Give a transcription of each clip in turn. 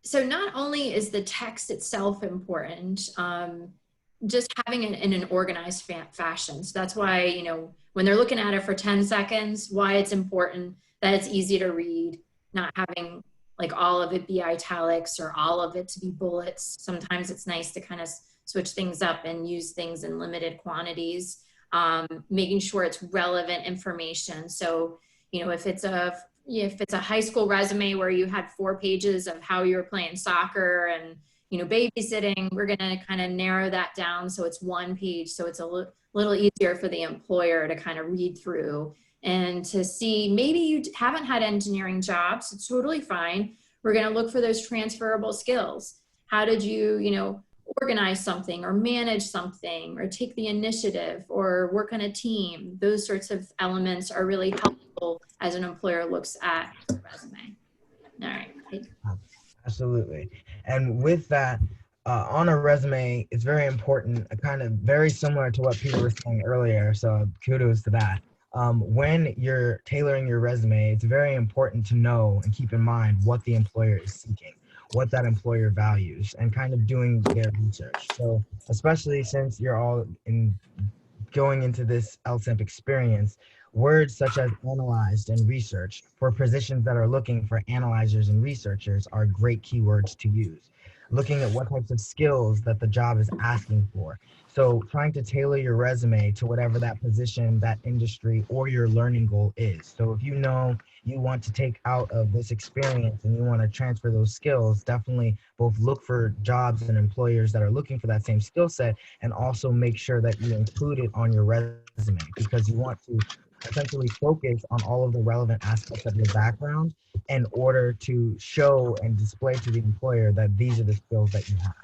So not only is the text itself important, just having it in an organized fashion. So that's why, you know, when they're looking at it for 10 seconds, why it's important that it's easy to read, not having like all of it be italics or all of it to be bullets. Sometimes it's nice to kind of switch things up and use things in limited quantities, making sure it's relevant information. So, you know, if it's a high school resume where you had 4 pages of how you were playing soccer and, you know, babysitting, we're going to kind of narrow that down so it's 1 page, so it's a little easier for the employer to kind of read through and to see. Maybe you haven't had engineering jobs, it's totally fine. We're going to look for those transferable skills. How did you, you know, organize something or manage something or take the initiative or work on a team? Those sorts of elements are really helpful as an employer looks at the resume. All right. Absolutely. And with that, on a resume, it's very important, kind of very similar to what Peter was saying earlier. So kudos to that. When you're tailoring your resume, it's very important to know and keep in mind what the employer is seeking, what that employer values, and kind of doing their research. So especially since you're all going into this LSEMP experience, words such as analyzed and researched for positions that are looking for analyzers and researchers are great keywords to use. Looking at what types of skills that the job is asking for. So trying to tailor your resume to whatever that position, that industry, or your learning goal is. So if you know you want to take out of this experience and you want to transfer those skills, definitely both look for jobs and employers that are looking for that same skill set, and also make sure that you include it on your resume, because you want to essentially focus on all of the relevant aspects of your background in order to show and display to the employer that these are the skills that you have.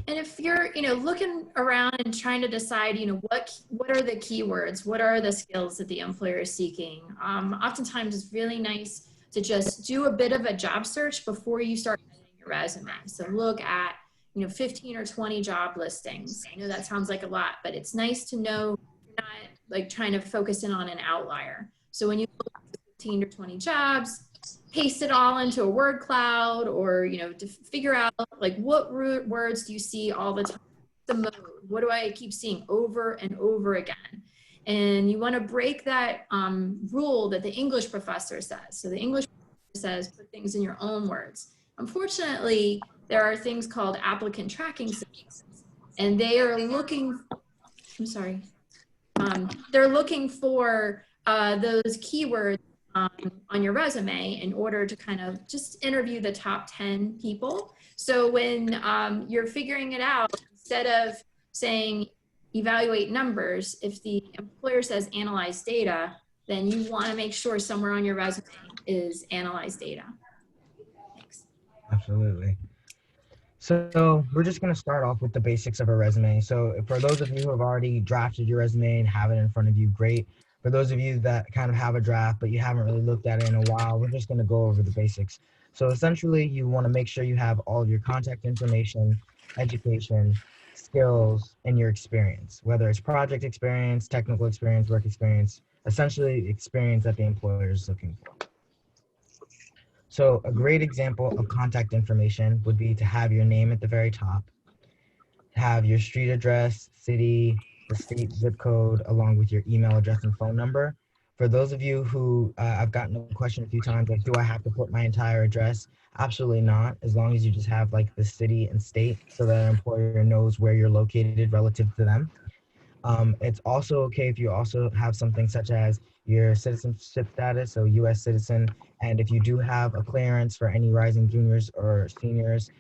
And if you're, you know, looking around and trying to decide, you know, what are the keywords, what are the skills that the employer is seeking, oftentimes it's really nice to just do a bit of a job search before you start editing your resume. So look at, you know, 15 or 20 job listings. I know that sounds like a lot, but it's nice to know you're not like trying to focus in on an outlier. So when you look at 15 or 20 jobs, paste it all into a word cloud, or, you know, to figure out like what words do you see all the time, the mode, what do I keep seeing over and over again? And you want to break that rule that the English professor says. So the English professor says put things in your own words. Unfortunately, there are things called applicant tracking systems, and they are looking, I'm sorry, they're looking for those keywords on your resume in order to kind of just interview the top 10 people. So when you're figuring it out, instead of saying evaluate numbers, if the employer says analyze data, then you want to make sure somewhere on your resume is analyze data. Thanks. Absolutely. So we're just going to start off with the basics of a resume. So for those of you who have already drafted your resume and have it in front of you, great. For those of you that kind of have a draft, but you haven't really looked at it in a while, we're just going to go over the basics. So essentially, you want to make sure you have all of your contact information, education, skills, and your experience, whether it's project experience, technical experience, work experience, essentially experience that the employer is looking for. So a great example of contact information would be to have your name at the very top, have your street address, city, the state zip code, along with your email address and phone number. For those of you who I've gotten a question a few times, like, do I have to put my entire address? Absolutely not, as long as you just have like the city and state so that an employer knows where you're located relative to them. It's also okay if you also have something such as your citizenship status, so U.S. citizen, and if you do have a clearance for any rising juniors or seniors,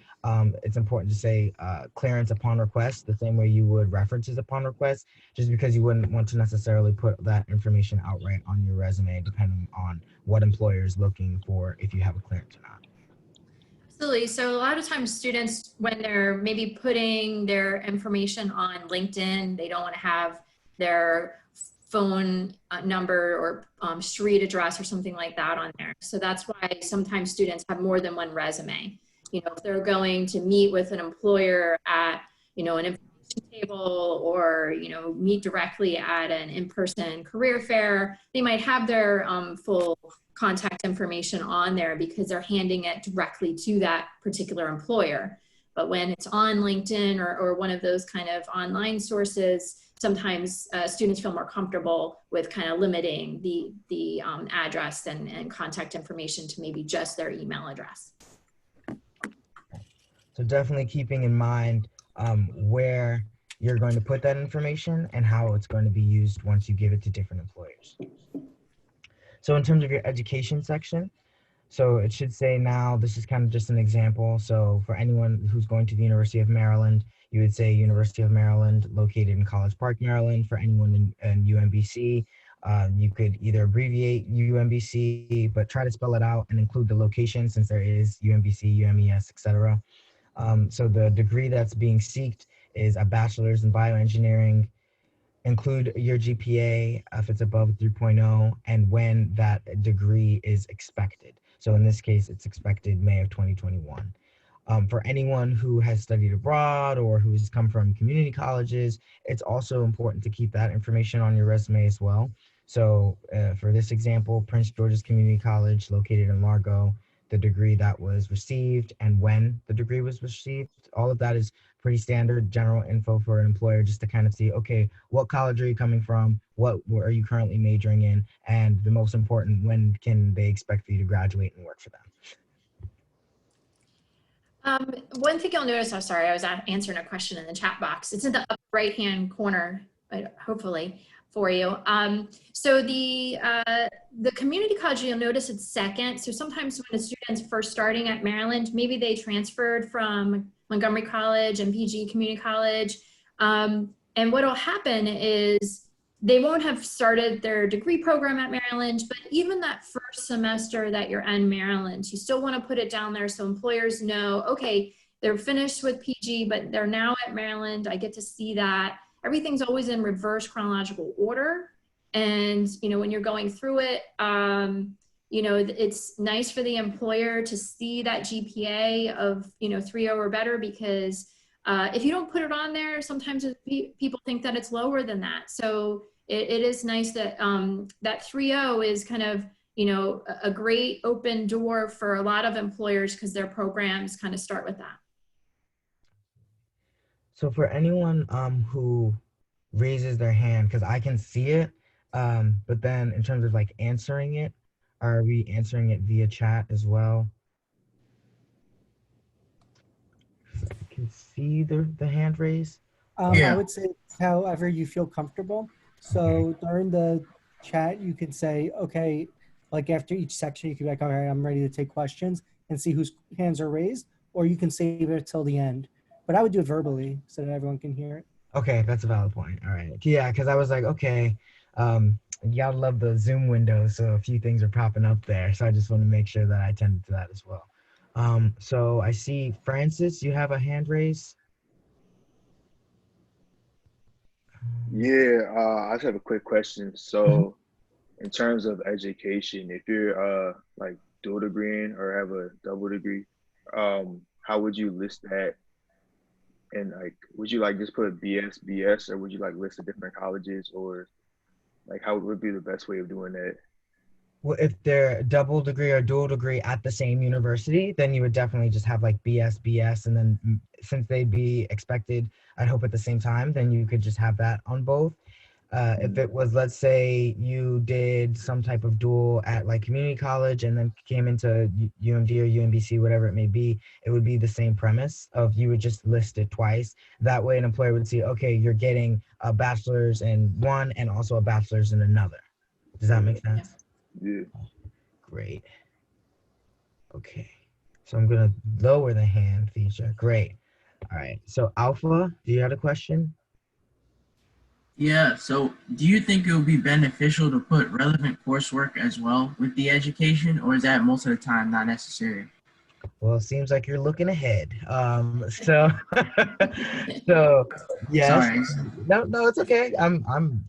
it's important to say clearance upon request, the same way you would references upon request, just because you wouldn't want to necessarily put that information outright on your resume, depending on what employer is looking for, if you have a clearance or not. Absolutely. So a lot of times students, when they're maybe putting their information on LinkedIn, they don't want to have their phone number or street address or something like that on there. So that's why sometimes students have more than one resume. You know, if they're going to meet with an employer at, you know, an information table, or, you know, meet directly at an in-person career fair, they might have their full contact information on there because they're handing it directly to that particular employer. But when it's on LinkedIn or one of those kind of online sources, sometimes students feel more comfortable with kind of limiting the address and contact information to maybe just their email address. So definitely keeping in mind where you're going to put that information and how it's going to be used once you give it to different employers. So in terms of your education section, so it should say now, this is kind of just an example. So for anyone who's going to the University of Maryland, you would say University of Maryland, located in College Park, Maryland. For anyone in UMBC, you could either abbreviate UMBC, but try to spell it out and include the location since there is UMBC, UMES, etc. So the degree that's being sought is a bachelor's in bioengineering. Include your GPA if it's above 3.0 and when that degree is expected. So in this case, it's expected May of 2021. For anyone who has studied abroad or who has come from community colleges, it's also important to keep that information on your resume as well. So for this example, Prince George's Community College located in Largo, the degree that was received and when the degree was received, all of that is pretty standard general info for an employer just to kind of see, okay, what college are you coming from? What are you currently majoring in? And the most important, when can they expect for you to graduate and work for them? One thing you'll notice, I'm sorry, I was answering a question in the chat box. It's in the upper right-hand corner, hopefully, for you. So the community college, you'll notice it's second. So sometimes when a student's first starting at Maryland, maybe they transferred from Montgomery College and PG Community College. And what will happen is they won't have started their degree program at Maryland, but even that first semester that you're in Maryland, you still want to put it down there so employers know, okay, they're finished with PG, but they're now at Maryland. I get to see that. Everything's always in reverse chronological order. And, you know, when you're going through it, you know, it's nice for the employer to see that GPA of, you know, 3.0 or better, because if you don't put it on there, sometimes people think that it's lower than that. So it is nice that that 3.0 is kind of, you know, a great open door for a lot of employers because their programs kind of start with that. So for anyone who raises their hand, because I can see it, but then in terms of like answering it, are we answering it via chat as well? I can see the hand raise. I would say however you feel comfortable. So during the chat, you could say, okay, like after each section, you could be like, all right, I'm ready to take questions and see whose hands are raised, or you can save it till the end. But I would do it verbally so that everyone can hear it. Okay, that's a valid point. All right. Yeah, because I was like, okay, y'all love the Zoom window, so a few things are popping up there. So I just want to make sure that I attended to that as well. So I see Francis, you have a hand raised. Yeah, I just have a quick question. So in terms of education, if you're like dual degreeing or have a double degree, how would you list that? And like, would you like just put BS, or would you like list the different colleges, or like how would be the best way of doing that? Well, if they're double degree or dual degree at the same university, then you would definitely just have like BS, and then since they'd be expected, I'd hope at the same time, then you could just have that on both. If it was, let's say you did some type of dual at like community college and then came into UMD or UMBC, whatever it may be, it would be the same premise of you would just list it twice. That way an employer would see, okay, you're getting a bachelor's in one and also a bachelor's in another. Does that make sense? Yeah. Great. Okay. So I'm going to lower the hand feature. Great. All right. So Alpha, do you have a question? Yeah, so do you think it would be beneficial to put relevant coursework as well with the education, or is that most of the time not necessary? Well, it seems like you're looking ahead. So yes. Sorry. No, it's okay.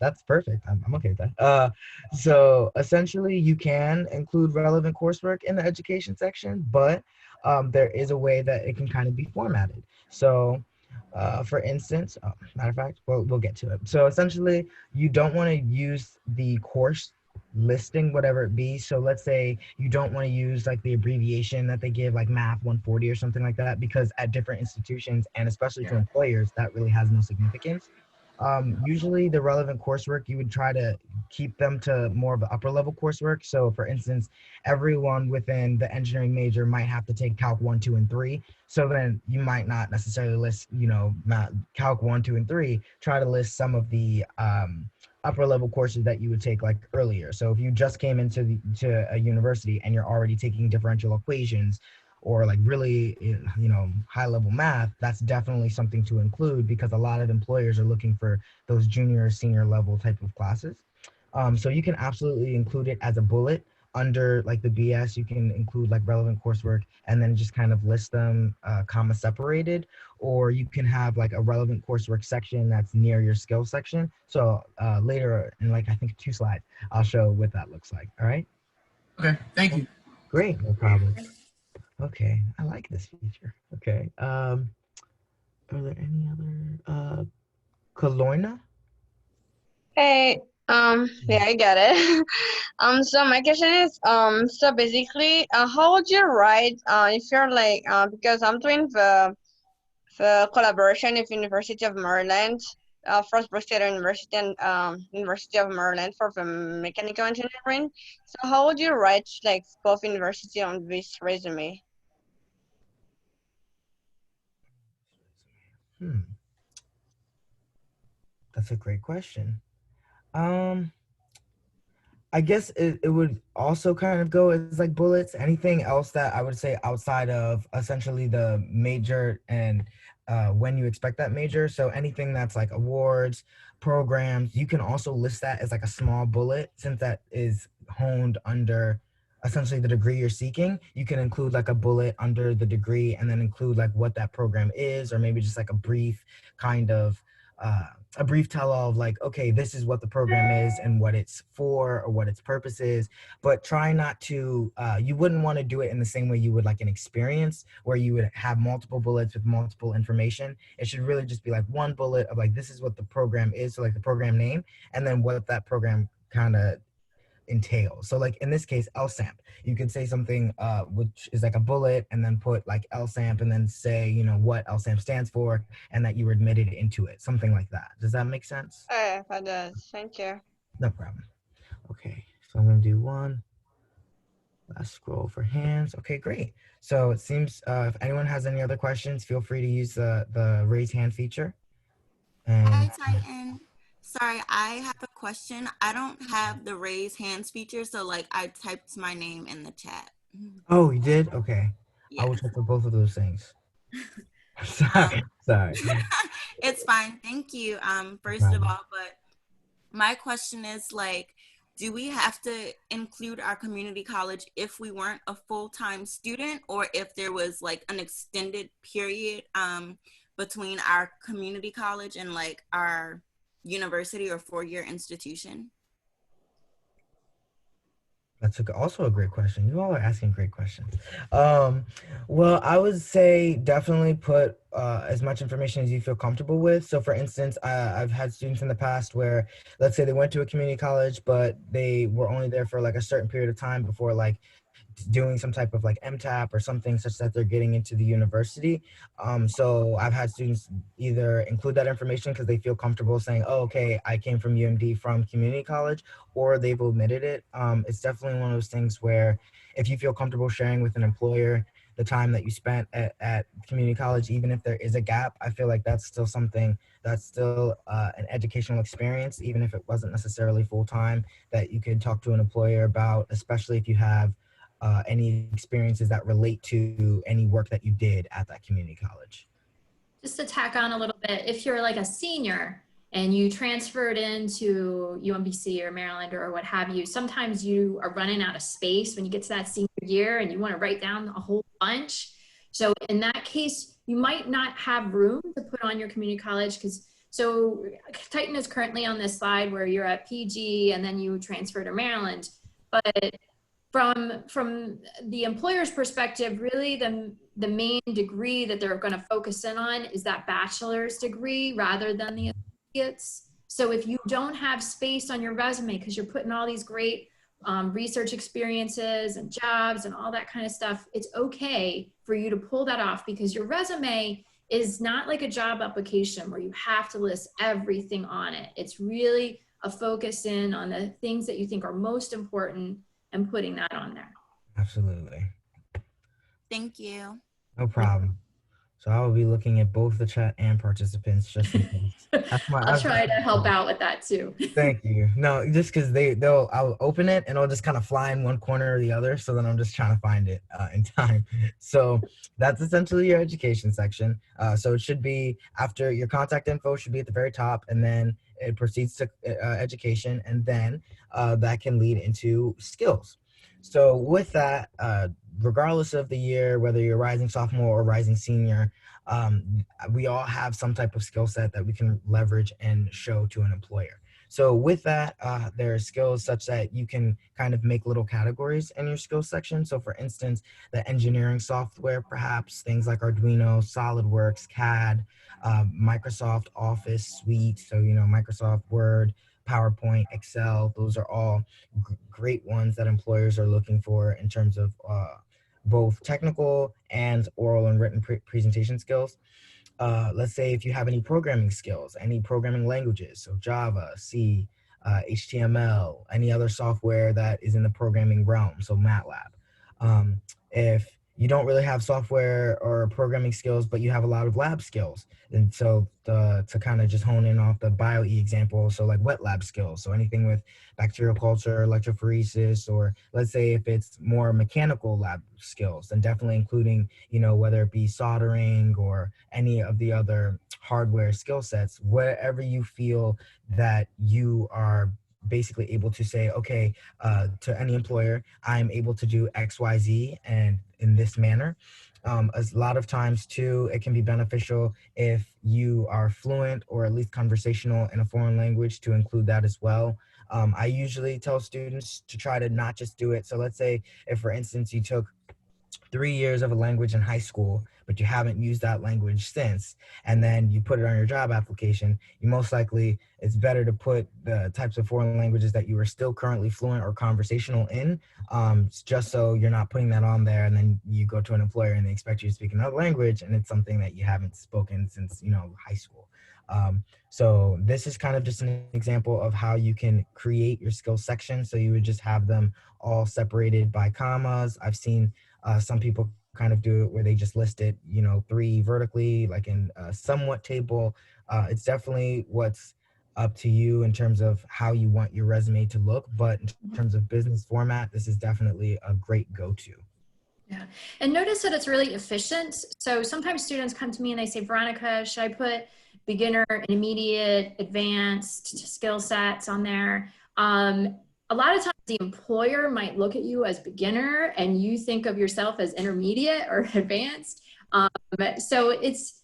That's perfect. I'm okay with that. So essentially you can include relevant coursework in the education section, but there is a way that it can kind of be formatted. So for instance, matter of fact, we'll get to it. So essentially, you don't want to use the course listing whatever it be. So let's say you don't want to use like the abbreviation that they give, like Math 140 or something like that, because at different institutions and especially to employers, that really has no significance. Usually the relevant coursework, you would try to keep them to more of the upper level coursework. So for instance, everyone within the engineering major might have to take Calc 1, 2, and 3. So then you might not necessarily list, Calc 1, 2, and 3. Try to list some of the upper level courses that you would take like earlier. So if you just came to a university and you're already taking differential equations or like really, high level math, that's definitely something to include because a lot of employers are looking for those junior or senior level type of classes. So you can absolutely include it as a bullet under like the BS. You can include like relevant coursework and then just kind of list them comma separated, or you can have like a relevant coursework section that's near your skill section. So later in like I think 2 slides, I'll show what that looks like. All right. Okay, thank you. Great, no problem. Okay, I like this feature. Okay. Are there any other Kaloina? Hey, yeah, I got it. So my question is, so basically, how would you write, if you're like, because I'm doing the collaboration with University of Maryland, First Brook State University and University of Maryland for the mechanical engineering. So how would you write like both university on this resume? That's a great question. I guess it would also kind of go as like bullets. Anything else that I would say outside of essentially the major and when you expect that major. So anything that's like awards, programs, you can also list that as like a small bullet since that is honed under essentially the degree you're seeking. You can include like a bullet under the degree and then include like what that program is, or maybe just like a brief kind of a brief tell all of like, okay, this is what the program is and what it's for or what its purpose is. But try not to, you wouldn't want to do it in the same way you would like an experience where you would have multiple bullets with multiple information. It should really just be like one bullet of like, this is what the program is, so like the program name, and then what that program kind of entails. So like in this case, LSAMP, you could say something which is like a bullet and then put like LSAMP and then say, what LSAMP stands for and that you were admitted into it, something like that. Does that make sense? That does. Thank you. No problem. Okay, so I'm gonna do one last scroll for hands. Okay, great. So it seems if anyone has any other questions, feel free to use the raise hand feature. And Hi, Titan. Sorry, I have a question. I don't have the raise hands feature, so like I typed my name in the chat. oh, you did? Okay. Yeah. I will check for both of those things. Sorry. It's fine. Thank you. First of all, but my question is like, do we have to include our community college if we weren't a full-time student, or if there was like an extended period between our community college and like our university or four-year institution? That's also a great question. You all are asking great questions. Well, I would say definitely put as much information as you feel comfortable with. So for instance, I've had students in the past where, let's say they went to a community college, but they were only there for like a certain period of time before like doing some type of like MTAP or something such that they're getting into the university. So I've had students either include that information because they feel comfortable saying, oh, okay, I came from UMD from community college, or they've omitted it. It's definitely one of those things where if you feel comfortable sharing with an employer the time that you spent at community college, even if there is a gap, I feel like that's still something that's still an educational experience, even if it wasn't necessarily full-time, that you could talk to an employer about, especially if you have any experiences that relate to any work that you did at that community college. Just to tack on a little bit, if you're like a senior and you transferred into UMBC or Maryland or what have you, sometimes you are running out of space when you get to that senior year and you want to write down a whole bunch. So in that case, you might not have room to put on your community college so Titan is currently on this slide where you're at PG and then you transfer to Maryland. But from the employer's perspective, really the main degree that they're going to focus in on is that bachelor's degree rather than the associates. So if you don't have space on your resume because you're putting all these great research experiences and jobs and all that kind of stuff, it's okay for you to pull that off, because your resume is not like a job application where you have to list everything on it. It's really a focus in on the things that you think are most important and putting that on there. Absolutely. Thank you. No problem. So I will be looking at both the chat and participants just in case. I'll try to help out with that too. Thank you. No, just because I'll open it and it'll just kind of fly in one corner or the other. So then I'm just trying to find it in time. So that's essentially your education section. So it should be after your contact info should be at the very top, and then it proceeds to education, and then that can lead into skills. So with that, regardless of the year, whether you're rising sophomore or rising senior, we all have some type of skill set that we can leverage and show to an employer. So with that, there are skills such that you can kind of make little categories in your skills section. So for instance, the engineering software, perhaps things like Arduino, SolidWorks, CAD, Microsoft Office Suite. So, Microsoft Word, PowerPoint, Excel, those are all great ones that employers are looking for in terms of both technical and oral and written presentation skills. Let's say if you have any programming skills, any programming languages, so Java, C, HTML, any other software that is in the programming realm, so MATLAB. If you don't really have software or programming skills, but you have a lot of lab skills, and so to kind of just hone in off the bio-E example, so like wet lab skills, so anything with bacterial culture, electrophoresis, or let's say if it's more mechanical lab skills, then definitely including, whether it be soldering or any of the other hardware skill sets, wherever you feel that you are basically able to say, okay, to any employer, I'm able to do X, Y, Z, and in this manner. A lot of times too, it can be beneficial if you are fluent or at least conversational in a foreign language to include that as well. I usually tell students to try to not just do it. So let's say if, for instance, you took 3 years of a language in high school, but you haven't used that language since, and then you put it on your job application, it's better to put the types of foreign languages that you are still currently fluent or conversational in, just so you're not putting that on there, and then you go to an employer and they expect you to speak another language, and it's something that you haven't spoken since, high school. So this is kind of just an example of how you can create your skills section. So you would just have them all separated by commas. I've seen some people kind of do it where they just list it, 3 vertically, like in a somewhat table. It's definitely what's up to you in terms of how you want your resume to look. But in terms of business format, this is definitely a great go-to. Yeah, and notice that it's really efficient. So sometimes students come to me and they say, Veronica, should I put beginner, intermediate, advanced skill sets on there? A lot of times the employer might look at you as beginner and you think of yourself as intermediate or advanced. So it's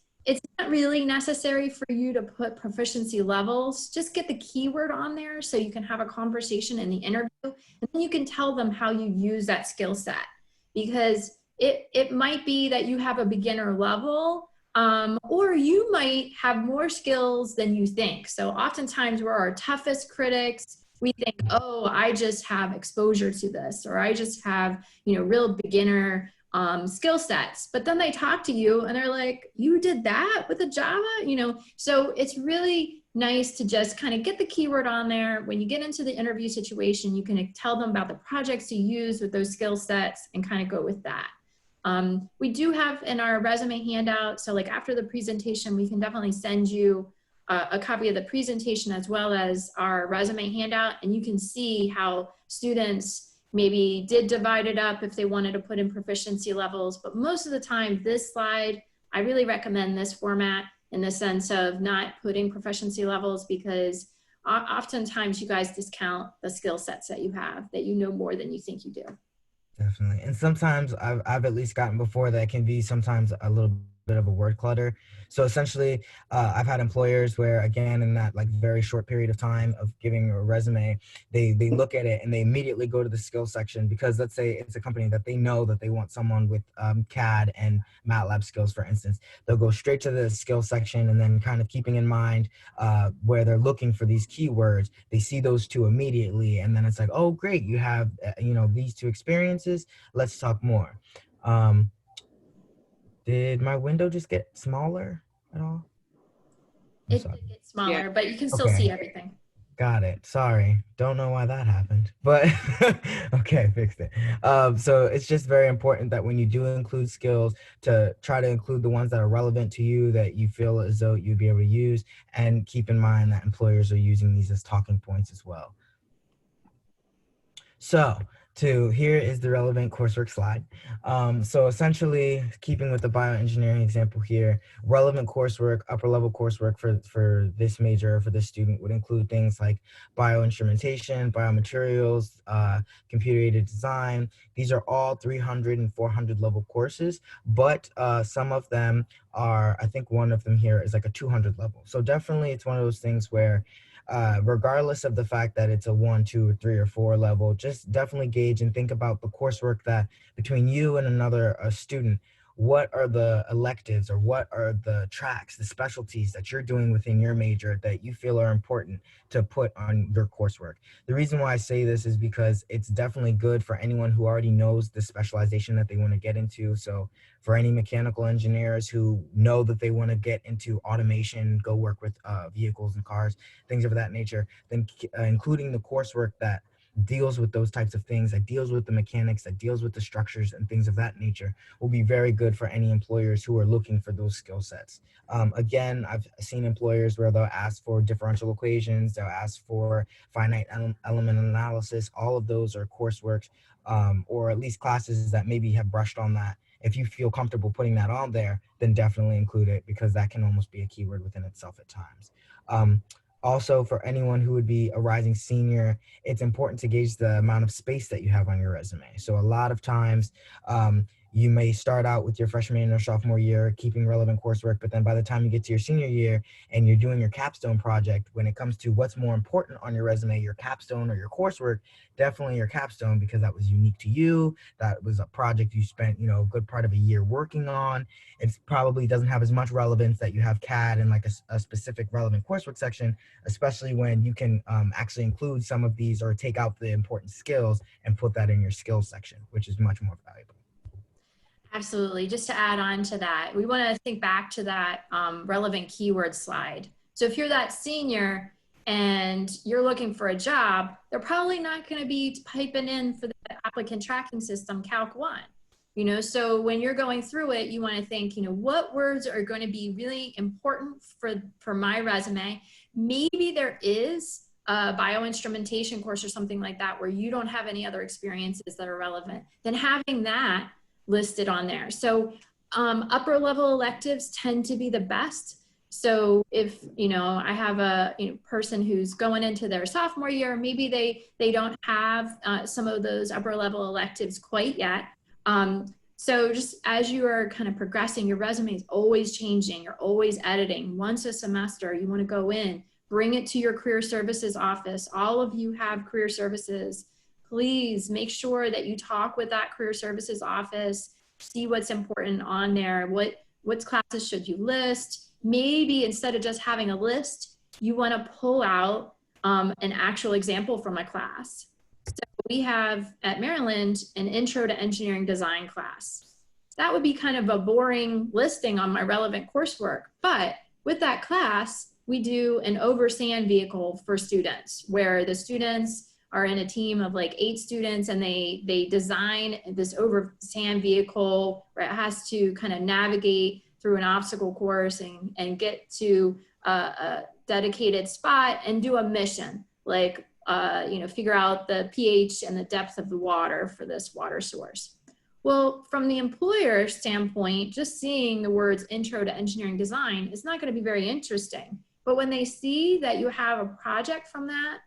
not really necessary for you to put proficiency levels. Just get the keyword on there so you can have a conversation in the interview, and then you can tell them how you use that skill set. Because it might be that you have a beginner level, or you might have more skills than you think. So oftentimes we're our toughest critics. We think, oh, I just have exposure to this, or I just have, real beginner skill sets. But then they talk to you and they're like, you did that with a Java, So it's really nice to just kind of get the keyword on there. When you get into the interview situation, you can tell them about the projects you use with those skill sets and kind of go with that. We do have in our resume handout, so like after the presentation, we can definitely send you a copy of the presentation as well as our resume handout, and you can see how students maybe did divide it up if they wanted to put in proficiency levels. But most of the time, this slide, I really recommend this format in the sense of not putting proficiency levels, because oftentimes you guys discount the skill sets that you have, that you know more than you think you do. Definitely. And sometimes I've at least gotten before that can be sometimes a little bit of a word clutter. So essentially, I've had employers where, again, in that like very short period of time of giving a resume, they look at it and they immediately go to the skills section, because let's say it's a company that they know that they want someone with CAD and MATLAB skills, for instance. They'll go straight to the skills section, and then kind of keeping in mind where they're looking for these keywords, they see those two immediately, and then it's like, oh, great, you have these two experiences. Let's talk more. Did my window just get smaller at all? I'm It sorry. did get smaller, Yeah. but you can still Okay. see everything. Got it. Sorry. Don't know why that happened, but okay, fixed it. So it's just very important that when you do include skills, to try to include the ones that are relevant to you, that you feel as though you'd be able to use, and keep in mind that employers are using these as talking points as well. So here is the relevant coursework slide. So essentially, keeping with the bioengineering example here, relevant coursework, upper level coursework for this major, for this student, would include things like bioinstrumentation, biomaterials, computer-aided design. These are all 300 and 400 level courses, but some of them are, I think one of them here is like a 200 level. So definitely it's one of those things where regardless of the fact that it's a 1, 2, or 3, or 4 level, just definitely gauge and think about the coursework that between you and another student, what are the electives or what are the tracks, the specialties that you're doing within your major that you feel are important to put on your coursework. The reason why I say this is because it's definitely good for anyone who already knows the specialization that they want to get into. So for any mechanical engineers who know that they want to get into automation, go work with vehicles and cars, things of that nature, then including the coursework that deals with those types of things, that deals with the mechanics, that deals with the structures and things of that nature, will be very good for any employers who are looking for those skill sets. Again, I've seen employers where they'll ask for differential equations, they'll ask for finite element analysis. All of those are coursework, or at least classes that maybe have brushed on that. If you feel comfortable putting that on there, then definitely include it, because that can almost be a keyword within itself at times. Also, for anyone who would be a rising senior, it's important to gauge the amount of space that you have on your resume. So a lot of times, you may start out with your freshman or sophomore year keeping relevant coursework, but then by the time you get to your senior year and you're doing your capstone project, when it comes to what's more important on your resume, your capstone or your coursework, definitely your capstone, because that was unique to you. That was a project you spent, a good part of a year working on. It probably doesn't have as much relevance that you have CAD in like a specific relevant coursework section, especially when you can actually include some of these or take out the important skills and put that in your skills section, which is much more valuable. Absolutely. Just to add on to that, we want to think back to that relevant keyword slide. So if you're that senior and you're looking for a job, they're probably not going to be piping in for the applicant tracking system Calc 1. So when you're going through it, you want to think, what words are going to be really important for my resume. Maybe there is a bioinstrumentation course or something like that where you don't have any other experiences that are relevant. Then having that listed on there. So upper level electives tend to be the best. So if, I have a person who's going into their sophomore year, maybe they don't have some of those upper level electives quite yet. So just as you are kind of progressing, your resume is always changing. You're always editing. Once a semester, you want to go in, bring it to your career services office. All of you have career services. Please make sure that you talk with that career services office, see what's important on there. What classes should you list? Maybe instead of just having a list, you want to pull out an actual example from a class. So we have at Maryland an Intro to Engineering Design class. That would be kind of a boring listing on my relevant coursework, but with that class, we do an over sand vehicle for students where the students are in a team of like 8 students and they design this over sand vehicle where it has to kind of navigate through an obstacle course and get to a dedicated spot and do a mission, like, figure out the pH and the depth of the water for this water source. Well, from the employer standpoint, just seeing the words Intro to Engineering Design is not going to be very interesting. But when they see that you have a project from that,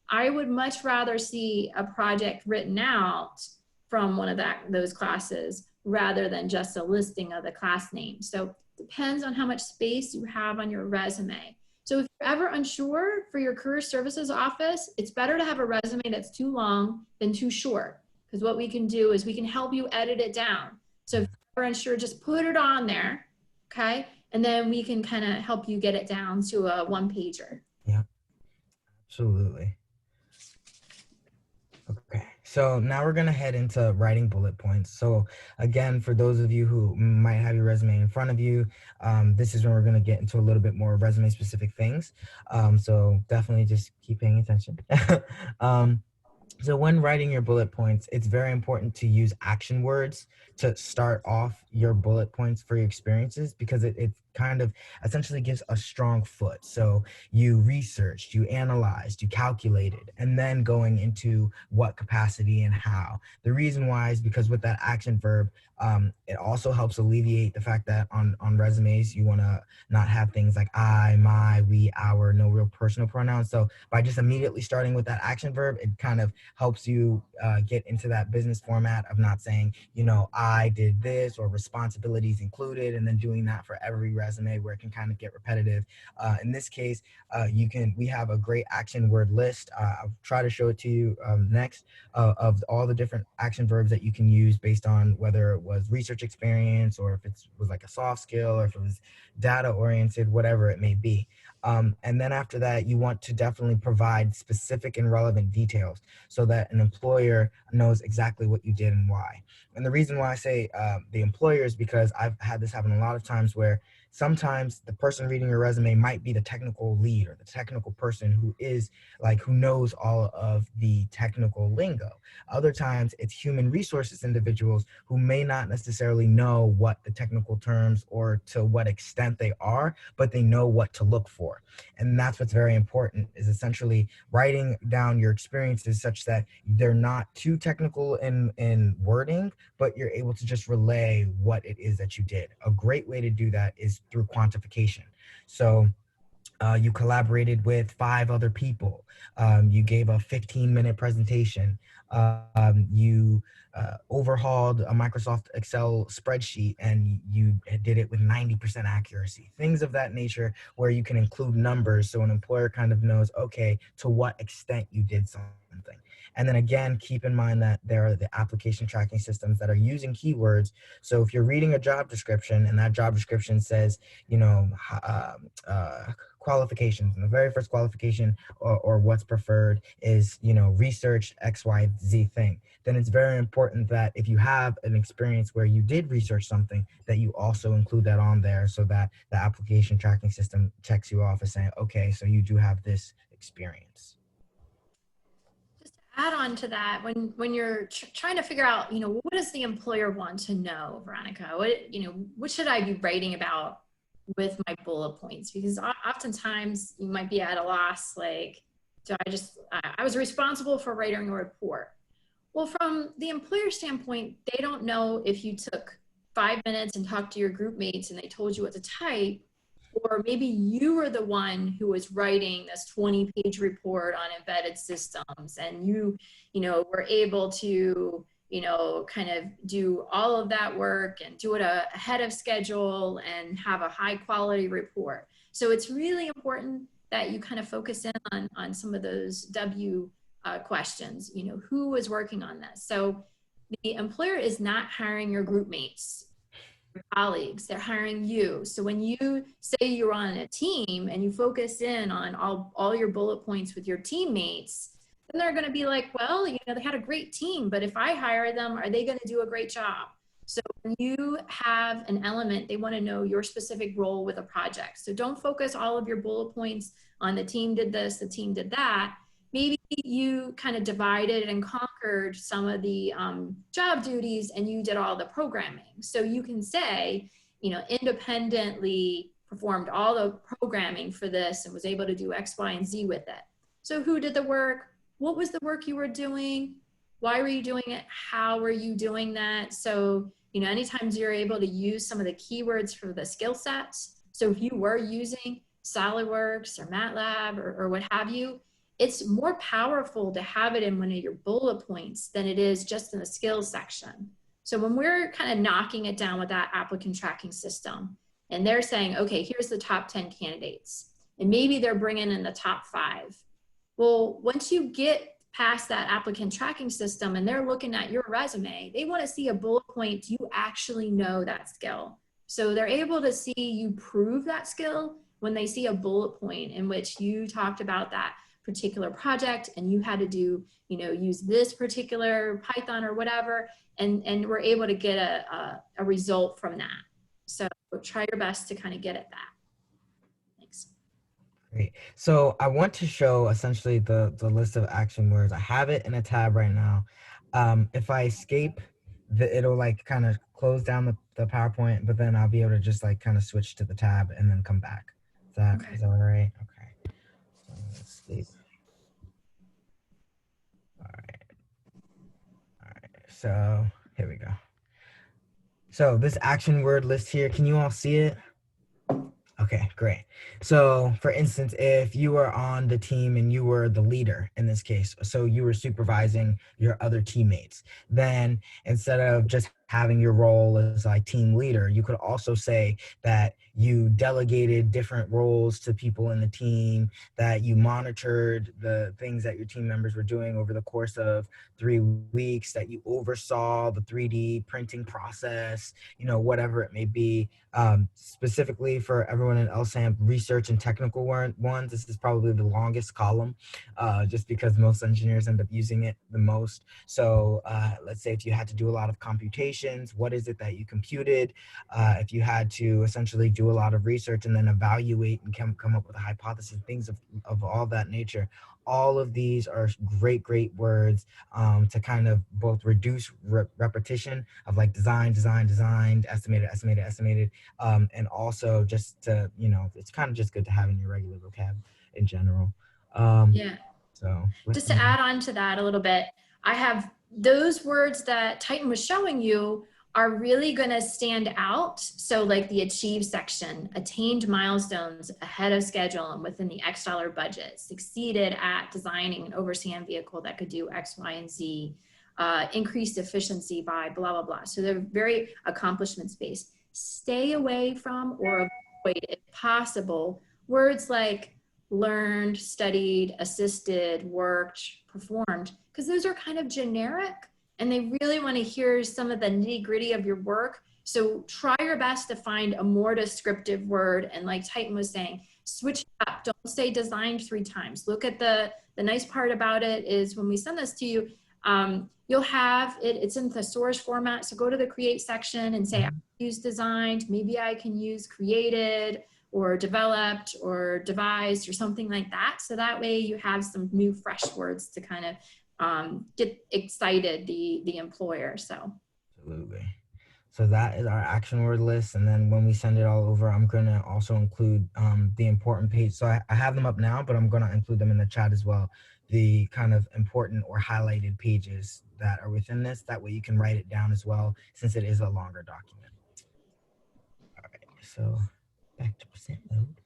I would much rather see a project written out from one of those classes rather than just a listing of the class name. So depends on how much space you have on your resume. So if you're ever unsure for your career services office, it's better to have a resume that's too long than too short. Because what we can do is we can help you edit it down. So if you're unsure, just put it on there, okay? And then we can kind of help you get it down to a one-pager. Yeah, absolutely. Okay, so now we're gonna head into writing bullet points. So again, for those of you who might have your resume in front of you, this is when we're gonna get into a little bit more resume specific things. So definitely just keep paying attention. So when writing your bullet points, it's very important to use action words to start off your bullet points for your experiences, because it kind of essentially gives a strong foot. So you researched, you analyzed, you calculated, and then going into what capacity and how. The reason why is because with that action verb, it also helps alleviate the fact that on resumes, you want to not have things like I, my, we, our, no real personal pronouns. So by just immediately starting with that action verb, it kind of helps you get into that business format of not saying, you know, I did this or responsibilities included, and then doing that for every resume where it can kind of get repetitive. In this case, we have a great action word list. I'll try to show it to you next, of all the different action verbs that you can use based on whether it was research experience, or if it was like a soft skill, or if it was data oriented, whatever it may be. And then after that, you want to definitely provide specific and relevant details so that an employer knows exactly what you did and why. And the reason why I say the employer is because I've had this happen a lot of times, where sometimes the person reading your resume might be the technical lead or the technical person who knows all of the technical lingo. Other times it's human resources individuals who may not necessarily know what the technical terms or to what extent they are, but they know what to look for. And that's what's very important, is essentially writing down your experiences such that they're not too technical in wording, but you're able to just relay what it is that you did. A great way to do that is through quantification. So you collaborated with 5 other people. You gave a 15-minute presentation. You overhauled a Microsoft Excel spreadsheet and you did it with 90% accuracy. Things of that nature, where you can include numbers so an employer kind of knows, okay, to what extent you did something. And then again, keep in mind that there are the application tracking systems that are using keywords. So if you're reading a job description and that job description says, you know, qualifications, and the very first qualification or what's preferred is, you know, research XYZ thing, then it's very important that if you have an experience where you did research something, that you also include that on there, so that the application tracking system checks you off as saying, okay, so you do have this experience. Add on to that, when you're trying to figure out, you know, what does the employer want to know, Veronica? What should I be writing about with my bullet points? Because oftentimes you might be at a loss, like, I was responsible for writing a report. Well, from the employer standpoint, they don't know if you took 5 minutes and talked to your group mates and they told you what to type, or maybe you were the one who was writing this 20-page report on embedded systems, and you were able to, kind of do all of that work and do it ahead of schedule and have a high quality report. So it's really important that you kind of focus in on some of those W questions. Who was working on this? So the employer is not hiring your group mates, colleagues, they're hiring you. So when you say you're on a team and you focus in on all your bullet points with your teammates, then they're going to be like, well, they had a great team, but if I hire them, are they going to do a great job? So when you have an element, they want to know your specific role with a project. So don't focus all of your bullet points on the team did this, the team did that. Maybe you kind of divided and conquered some of the job duties and you did all the programming. So you can say, independently performed all the programming for this and was able to do X, Y, and Z with it. So who did the work? What was the work you were doing? Why were you doing it? How were you doing that? So, anytime you're able to use some of the keywords for the skill sets. So if you were using SolidWorks or MATLAB or what have you, it's more powerful to have it in one of your bullet points than it is just in the skills section. So when we're kind of knocking it down with that applicant tracking system and they're saying, okay, here's the top 10 candidates. And maybe they're bringing in the top 5. Well, once you get past that applicant tracking system and they're looking at your resume, they want to see a bullet point. You actually know that skill. So they're able to see you prove that skill when they see a bullet point in which you talked about that particular project and you had to do, you know, use this particular Python or whatever, and we're able to get a result from that. So try your best to kind of get at that. Thanks. Great. So I want to show essentially the list of action words. I have it in a tab right now. If I escape, it'll like kind of close down the PowerPoint, but then I'll be able to just like kind of switch to the tab and then come back. Is that all right? Okay. So escape. All right. All right. So here we go. So this action word list here, can you all see it? Okay, great. So for instance, if you were on the team and you were the leader in this case, so you were supervising your other teammates, then instead of just having your role as like team leader, you could also say that you delegated different roles to people in the team, that you monitored the things that your team members were doing over the course of 3 weeks, that you oversaw the 3D printing process, you know, whatever it may be. Specifically for everyone in LSAMP research and technical ones, this is probably the longest column, just because most engineers end up using it the most. So let's say if you had to do a lot of computations, what is it that you computed? If you had to essentially do a lot of research and then evaluate and come up with a hypothesis, things of all that nature. All of these are great words to kind of both reduce repetition of like designed, estimated, and also just to, you know, it's kind of just good to have in your regular vocab in general. Yeah. So just to add on to that a little bit, I have those words that Titan was showing you are really going to stand out. So like the achieve section, attained milestones ahead of schedule and within the X dollar budget, succeeded at designing and overseeing a vehicle that could do X, Y, and Z, increased efficiency by blah, blah, blah. So they're very accomplishments based. Stay away from or avoid, if possible, words like learned, studied, assisted, worked, performed, because those are kind of generic and they really want to hear some of the nitty gritty of your work. So try your best to find a more descriptive word. And like Titan was saying, switch it up. Don't say designed 3 times. Look at the nice part about it is when we send this to you, you'll have it, it's in thesaurus format. So go to the create section and say, I use designed, maybe I can use created or developed or devised or something like that. So that way you have some new fresh words to kind of get excited the employer. So absolutely. So that is our action word list. And then when we send it all over, I'm going to also include the important page. So I have them up now, but I'm going to include them in the chat as well. The kind of important or highlighted pages that are within this. That way you can write it down as well, since it is a longer document. All right, so back to present mode.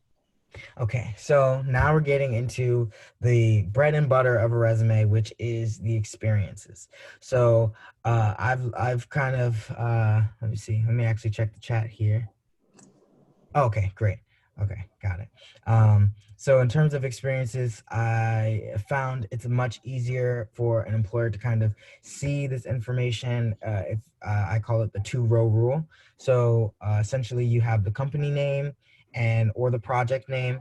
Okay, so now we're getting into the bread and butter of a resume, which is the experiences. So I've kind of, let me see, let me actually check the chat here. Okay, great. Okay, got it. So in terms of experiences, I found it's much easier for an employer to kind of see this information if I call it the 2-row rule. So essentially you have the company name and or the project name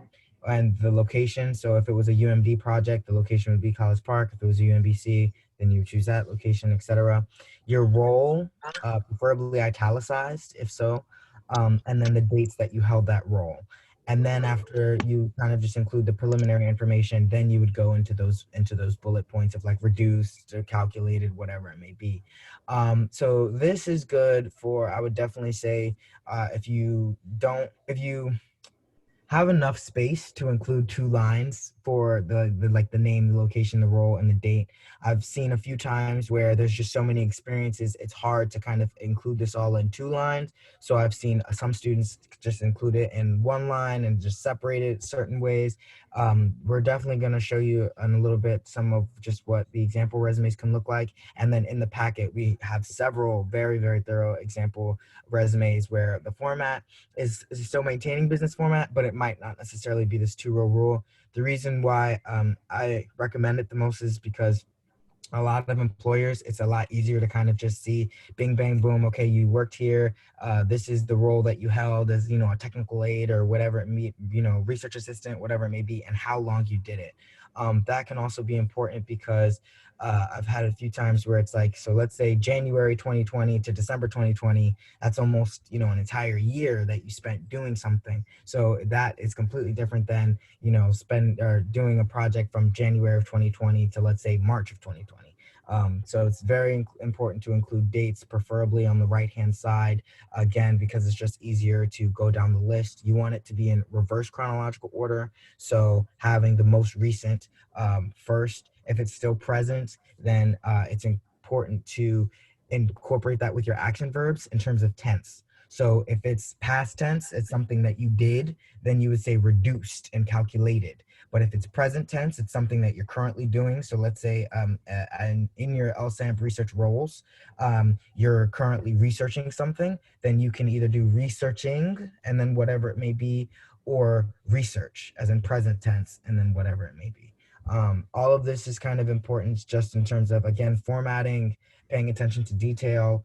and the location. So if it was a UMD project, the location would be College Park. If it was a UMBC, then you would choose that location, etc. Your role, preferably italicized, if so, and then the dates that you held that role. And then after you kind of just include the preliminary information, then you would go into those bullet points of like reduced or calculated, whatever it may be. So this is good for, I would definitely say, if you have enough space to include 2 lines for the like the name, the location, the role, and the date. I've seen a few times where there's just so many experiences, it's hard to kind of include this all in 2 lines. So I've seen some students just include it in 1 line and just separate it certain ways. We're definitely going to show you in a little bit some of just what the example resumes can look like. And then in the packet, we have several very, very thorough example resumes where the format is still maintaining business format, but it might not necessarily be this 2-row rule. The reason why I recommend it the most is because a lot of employers, it's a lot easier to kind of just see bing, bang, boom. Okay, you worked here. This is the role that you held as, a technical aide or whatever it may, research assistant, whatever it may be, and how long you did it. That can also be important because I've had a few times where it's like, so let's say January 2020 to December 2020, that's almost, an entire year that you spent doing something. So that is completely different than, spend or doing a project from January of 2020 to, let's say, March of 2020. So it's very important to include dates, preferably on the right-hand side, again, because it's just easier to go down the list. You want it to be in reverse chronological order. So having the most recent first. If it's still present, then it's important to incorporate that with your action verbs in terms of tense. So if it's past tense, it's something that you did, then you would say reduced and calculated. But if it's present tense, it's something that you're currently doing. So let's say in your LSAMP research roles, you're currently researching something, then you can either do researching and then whatever it may be, or research as in present tense and then whatever it may be. All of this is kind of important just in terms of, again, formatting, paying attention to detail,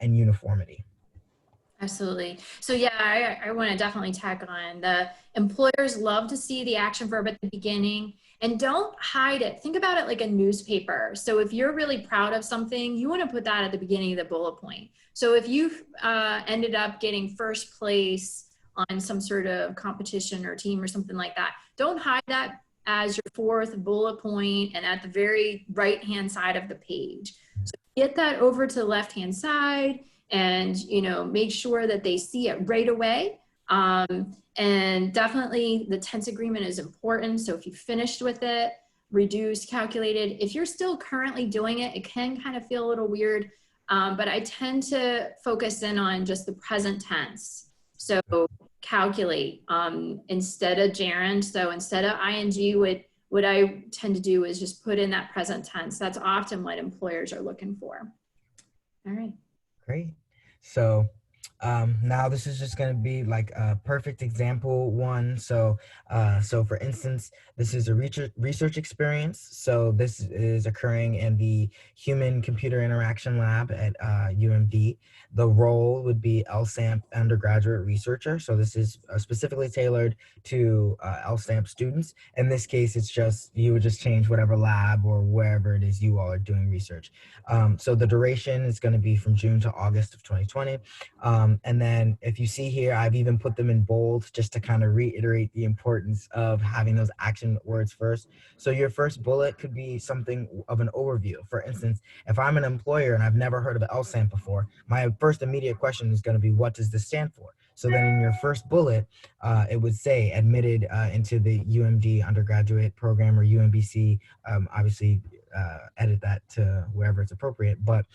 and uniformity. Absolutely. So yeah, I want to definitely tack on. The employers love to see the action verb at the beginning, and don't hide it. Think about it like a newspaper. So if you're really proud of something, you want to put that at the beginning of the bullet point. So if you've ended up getting first place on some sort of competition or team or something like that, don't hide that as your 4th bullet point and at the very right-hand side of the page. So get that over to the left-hand side and, make sure that they see it right away. And definitely the tense agreement is important. So if you finished with it, reduced, calculated, if you're still currently doing it, it can kind of feel a little weird. But I tend to focus in on just the present tense. So calculate instead of gerund. So instead of ing, what I tend to do is just put in that present tense. That's often what employers are looking for. All right. Great. So now this is just going to be like a perfect example one. So for instance, this is a research experience. So this is occurring in the Human Computer Interaction Lab at UMD. The role would be LSAMP undergraduate researcher. So this is specifically tailored to LSAMP students. In this case, it's just, you would just change whatever lab or wherever it is you all are doing research. So the duration is going to be from June to August of 2020. And then if you see here, I've even put them in bold just to kind of reiterate the importance of having those action words first. So your first bullet could be something of an overview. For instance, if I'm an employer and I've never heard of LSAMP before, my first immediate question is going to be, what does this stand for? So then in your first bullet, it would say admitted into the UMD undergraduate program or UMBC, obviously edit that to wherever it's appropriate, but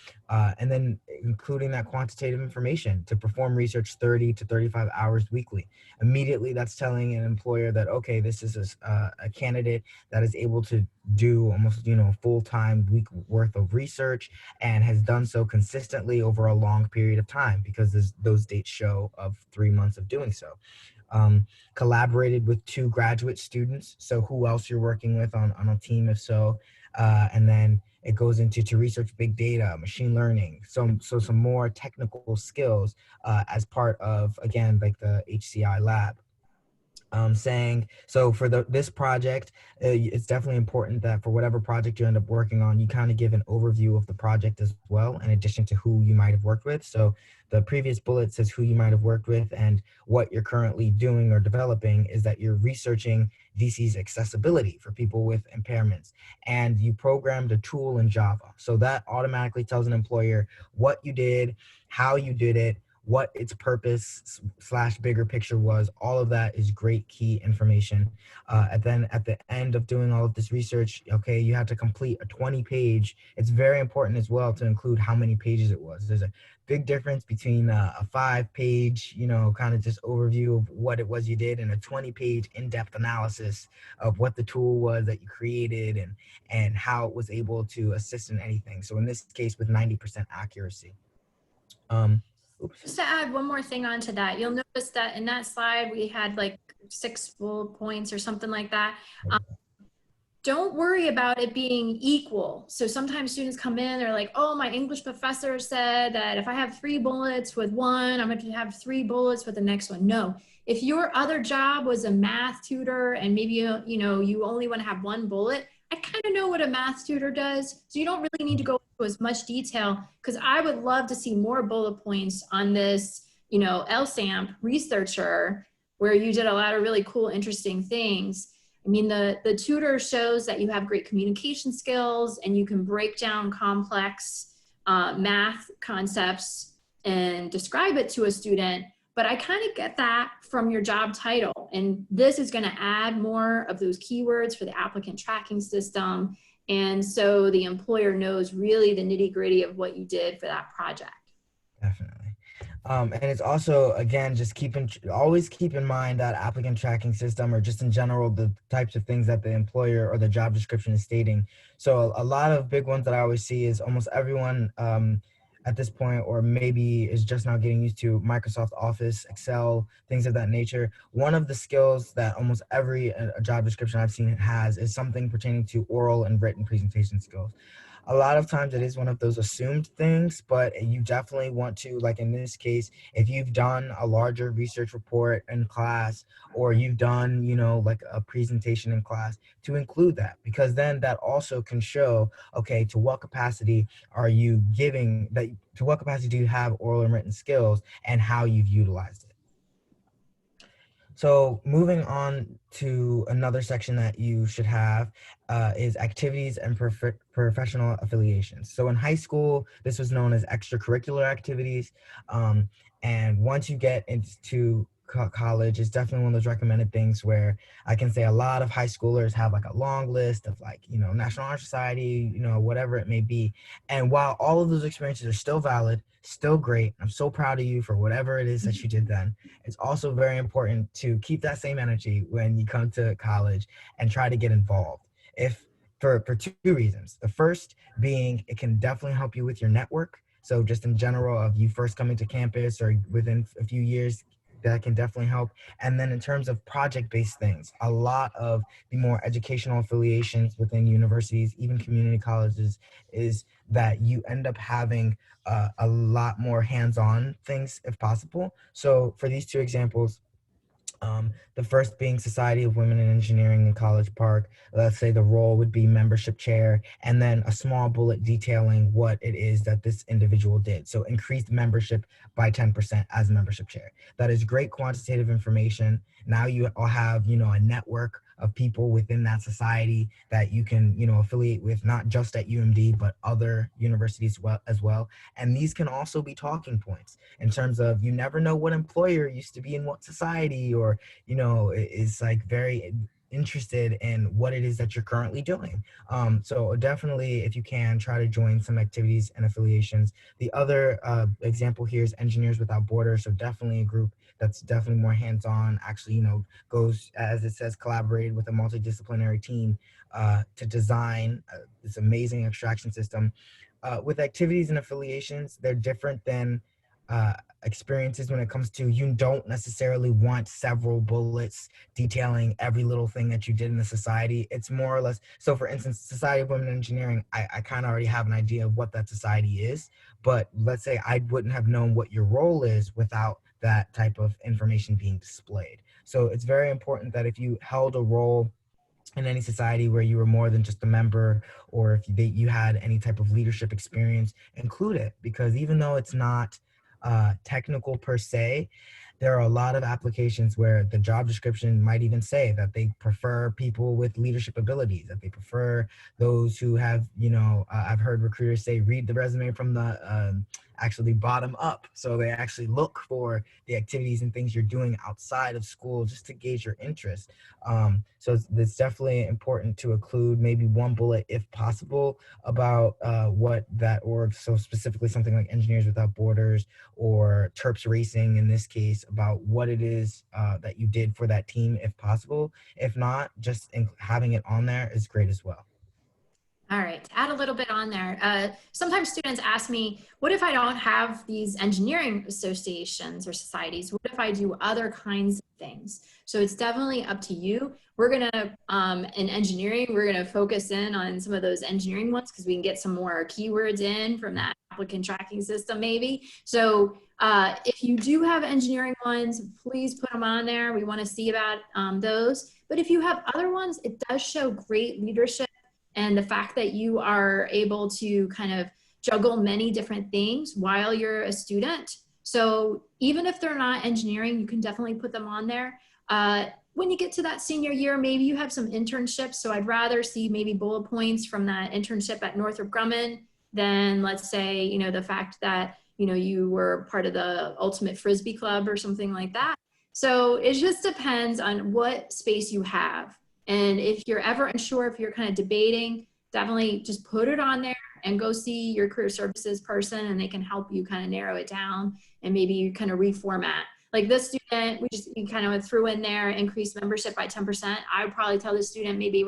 and then including that quantitative information to perform research 30 to 35 hours weekly. Immediately that's telling an employer that, okay, this is a candidate that is able to do almost full-time week worth of research and has done so consistently over a long period of time, because those dates show of 3 months of doing so. Collaborated with 2 graduate students, so who else you're working with on a team if so. And then it goes into to research big data, machine learning, so some more technical skills as part of, again, like the HCI lab. Saying, so for this project, it's definitely important that for whatever project you end up working on, you kind of give an overview of the project as well, in addition to who you might have worked with. So the previous bullet says who you might have worked with, and what you're currently doing or developing is that you're researching VC's accessibility for people with impairments, and you programmed a tool in Java. So that automatically tells an employer what you did, how you did it, what its purpose / bigger picture was. All of that is great key information. Then at the end of doing all of this research, okay, you have to complete a 20-page. It's very important as well to include how many pages it was. There's a big difference between a 5-page, kind of just overview of what it was you did, and a 20-page in-depth analysis of what the tool was that you created and how it was able to assist in anything. So in this case, with 90% accuracy. Just to add one more thing onto that, you'll notice that in that slide we had like 6 bullet points or something like that. Don't worry about it being equal. So sometimes students come in, they're like, oh, my English professor said that if I have 3 bullets with one, I'm going to have 3 bullets with the next one. No, if your other job was a math tutor and maybe you only want to have 1 bullet, I kind of know what a math tutor does. So you don't really need to go into as much detail, because I would love to see more bullet points on this, LSAMP researcher, where you did a lot of really cool, interesting things. I mean, the tutor shows that you have great communication skills and you can break down complex math concepts and describe it to a student. But I kind of get that from your job title. And this is going to add more of those keywords for the applicant tracking system. And so the employer knows really the nitty gritty of what you did for that project. Definitely. And it's also, again, just always keep in mind that applicant tracking system, or just in general, the types of things that the employer or the job description is stating. So a lot of big ones that I always see is almost everyone at this point, or maybe is just now getting used to Microsoft Office, Excel, things of that nature. One of the skills that almost every job description I've seen has is something pertaining to oral and written presentation skills. A lot of times it is one of those assumed things, but you definitely want to, like in this case, if you've done a larger research report in class, or you've done, like a presentation in class, to include that, because then that also can show, okay, to what capacity are you giving that, to what capacity do you have oral and written skills, and how you've utilized it. So moving on to another section that you should have is activities and professional affiliations. So in high school, this was known as extracurricular activities. And once you get into college, it's definitely one of those recommended things where I can say a lot of high schoolers have like a long list of like, National Honor Society, whatever it may be. And while all of those experiences are still valid, still great, I'm so proud of you for whatever it is that you did then, it's also very important to keep that same energy when you come to college and try to get involved. For 2 reasons. The first being, it can definitely help you with your network. So just in general, of you first coming to campus or within a few years, that can definitely help. And then in terms of project-based things, a lot of the more educational affiliations within universities, even community colleges, is that you end up having a lot more hands-on things if possible. So for these 2 examples, the first being Society of Women in Engineering in College Park. Let's say the role would be membership chair, and then a small bullet detailing what it is that this individual did. So increased membership by 10% as membership chair. That is great quantitative information. Now you all have, a network of people within that society that you can, affiliate with, not just at UMD, but other universities as well. And these can also be talking points in terms of, you never know what employer used to be in what society, or, is like very interested in what it is that you're currently doing. So definitely, if you can, try to join some activities and affiliations. The other example here is Engineers Without Borders. So definitely a group that's definitely more hands-on, actually, goes, as it says, collaborated with a multidisciplinary team to design this amazing extraction system. With activities and affiliations, they're different than experiences when it comes to, you don't necessarily want several bullets detailing every little thing that you did in the society. It's more or less, so for instance, Society of Women in Engineering, I kind of already have an idea of what that society is, but let's say I wouldn't have known what your role is without that type of information being displayed. So it's very important that if you held a role in any society where you were more than just a member, or if you had any type of leadership experience, include it, because even though it's not technical per se, there are a lot of applications where the job description might even say that they prefer people with leadership abilities, that they prefer those who have, I've heard recruiters say, read the resume from the actually bottom up. So they actually look for the activities and things you're doing outside of school just to gauge your interest. So it's definitely important to include maybe one bullet if possible about what that org, so specifically something like Engineers Without Borders or Terps Racing in this case, about what it is that you did for that team if possible. If not, just having it on there is great as well. All right, to add a little bit on there, sometimes students ask me, what if I don't have these engineering associations or societies? What if I do other kinds of things? So it's definitely up to you. We're gonna, in engineering, we're gonna focus in on some of those engineering ones because we can get some more keywords in from that applicant tracking system maybe. So if you do have engineering ones, please put them on there. We wanna see about those. But if you have other ones, it does show great leadership and the fact that you are able to kind of juggle many different things while you're a student. So even if they're not engineering, you can definitely put them on there. When you get to that senior year, maybe you have some internships. So I'd rather see maybe bullet points from that internship at Northrop Grumman than, let's say, you know, the fact that, you know, you were part of the Ultimate Frisbee Club or something like that. So it just depends on what space you have. And if you're ever unsure, if you're kind of debating, definitely just put it on there and go see your career services person and they can help you kind of narrow it down and maybe you kind of reformat. Like this student, we kind of threw in there, increase membership by 10%. I would probably tell the student maybe,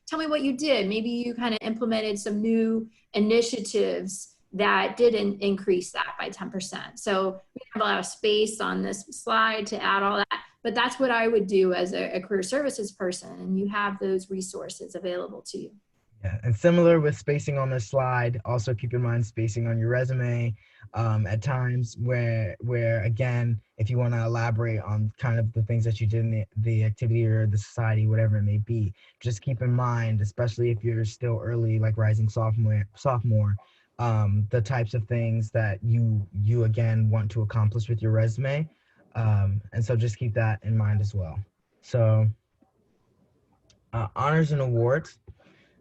tell me what you did. Maybe you kind of implemented some new initiatives that didn't increase that by 10%. So we have a lot of space on this slide to add all that. But that's what I would do as a career services person, and you have those resources available to you. Yeah, and similar with spacing on this slide, also keep in mind spacing on your resume at times where again, if you want to elaborate on kind of the things that you did in the activity or the society, whatever it may be, just keep in mind, especially if you're still early, like rising sophomore, the types of things that you again want to accomplish with your resume. And so just keep that in mind as well. So honors and awards,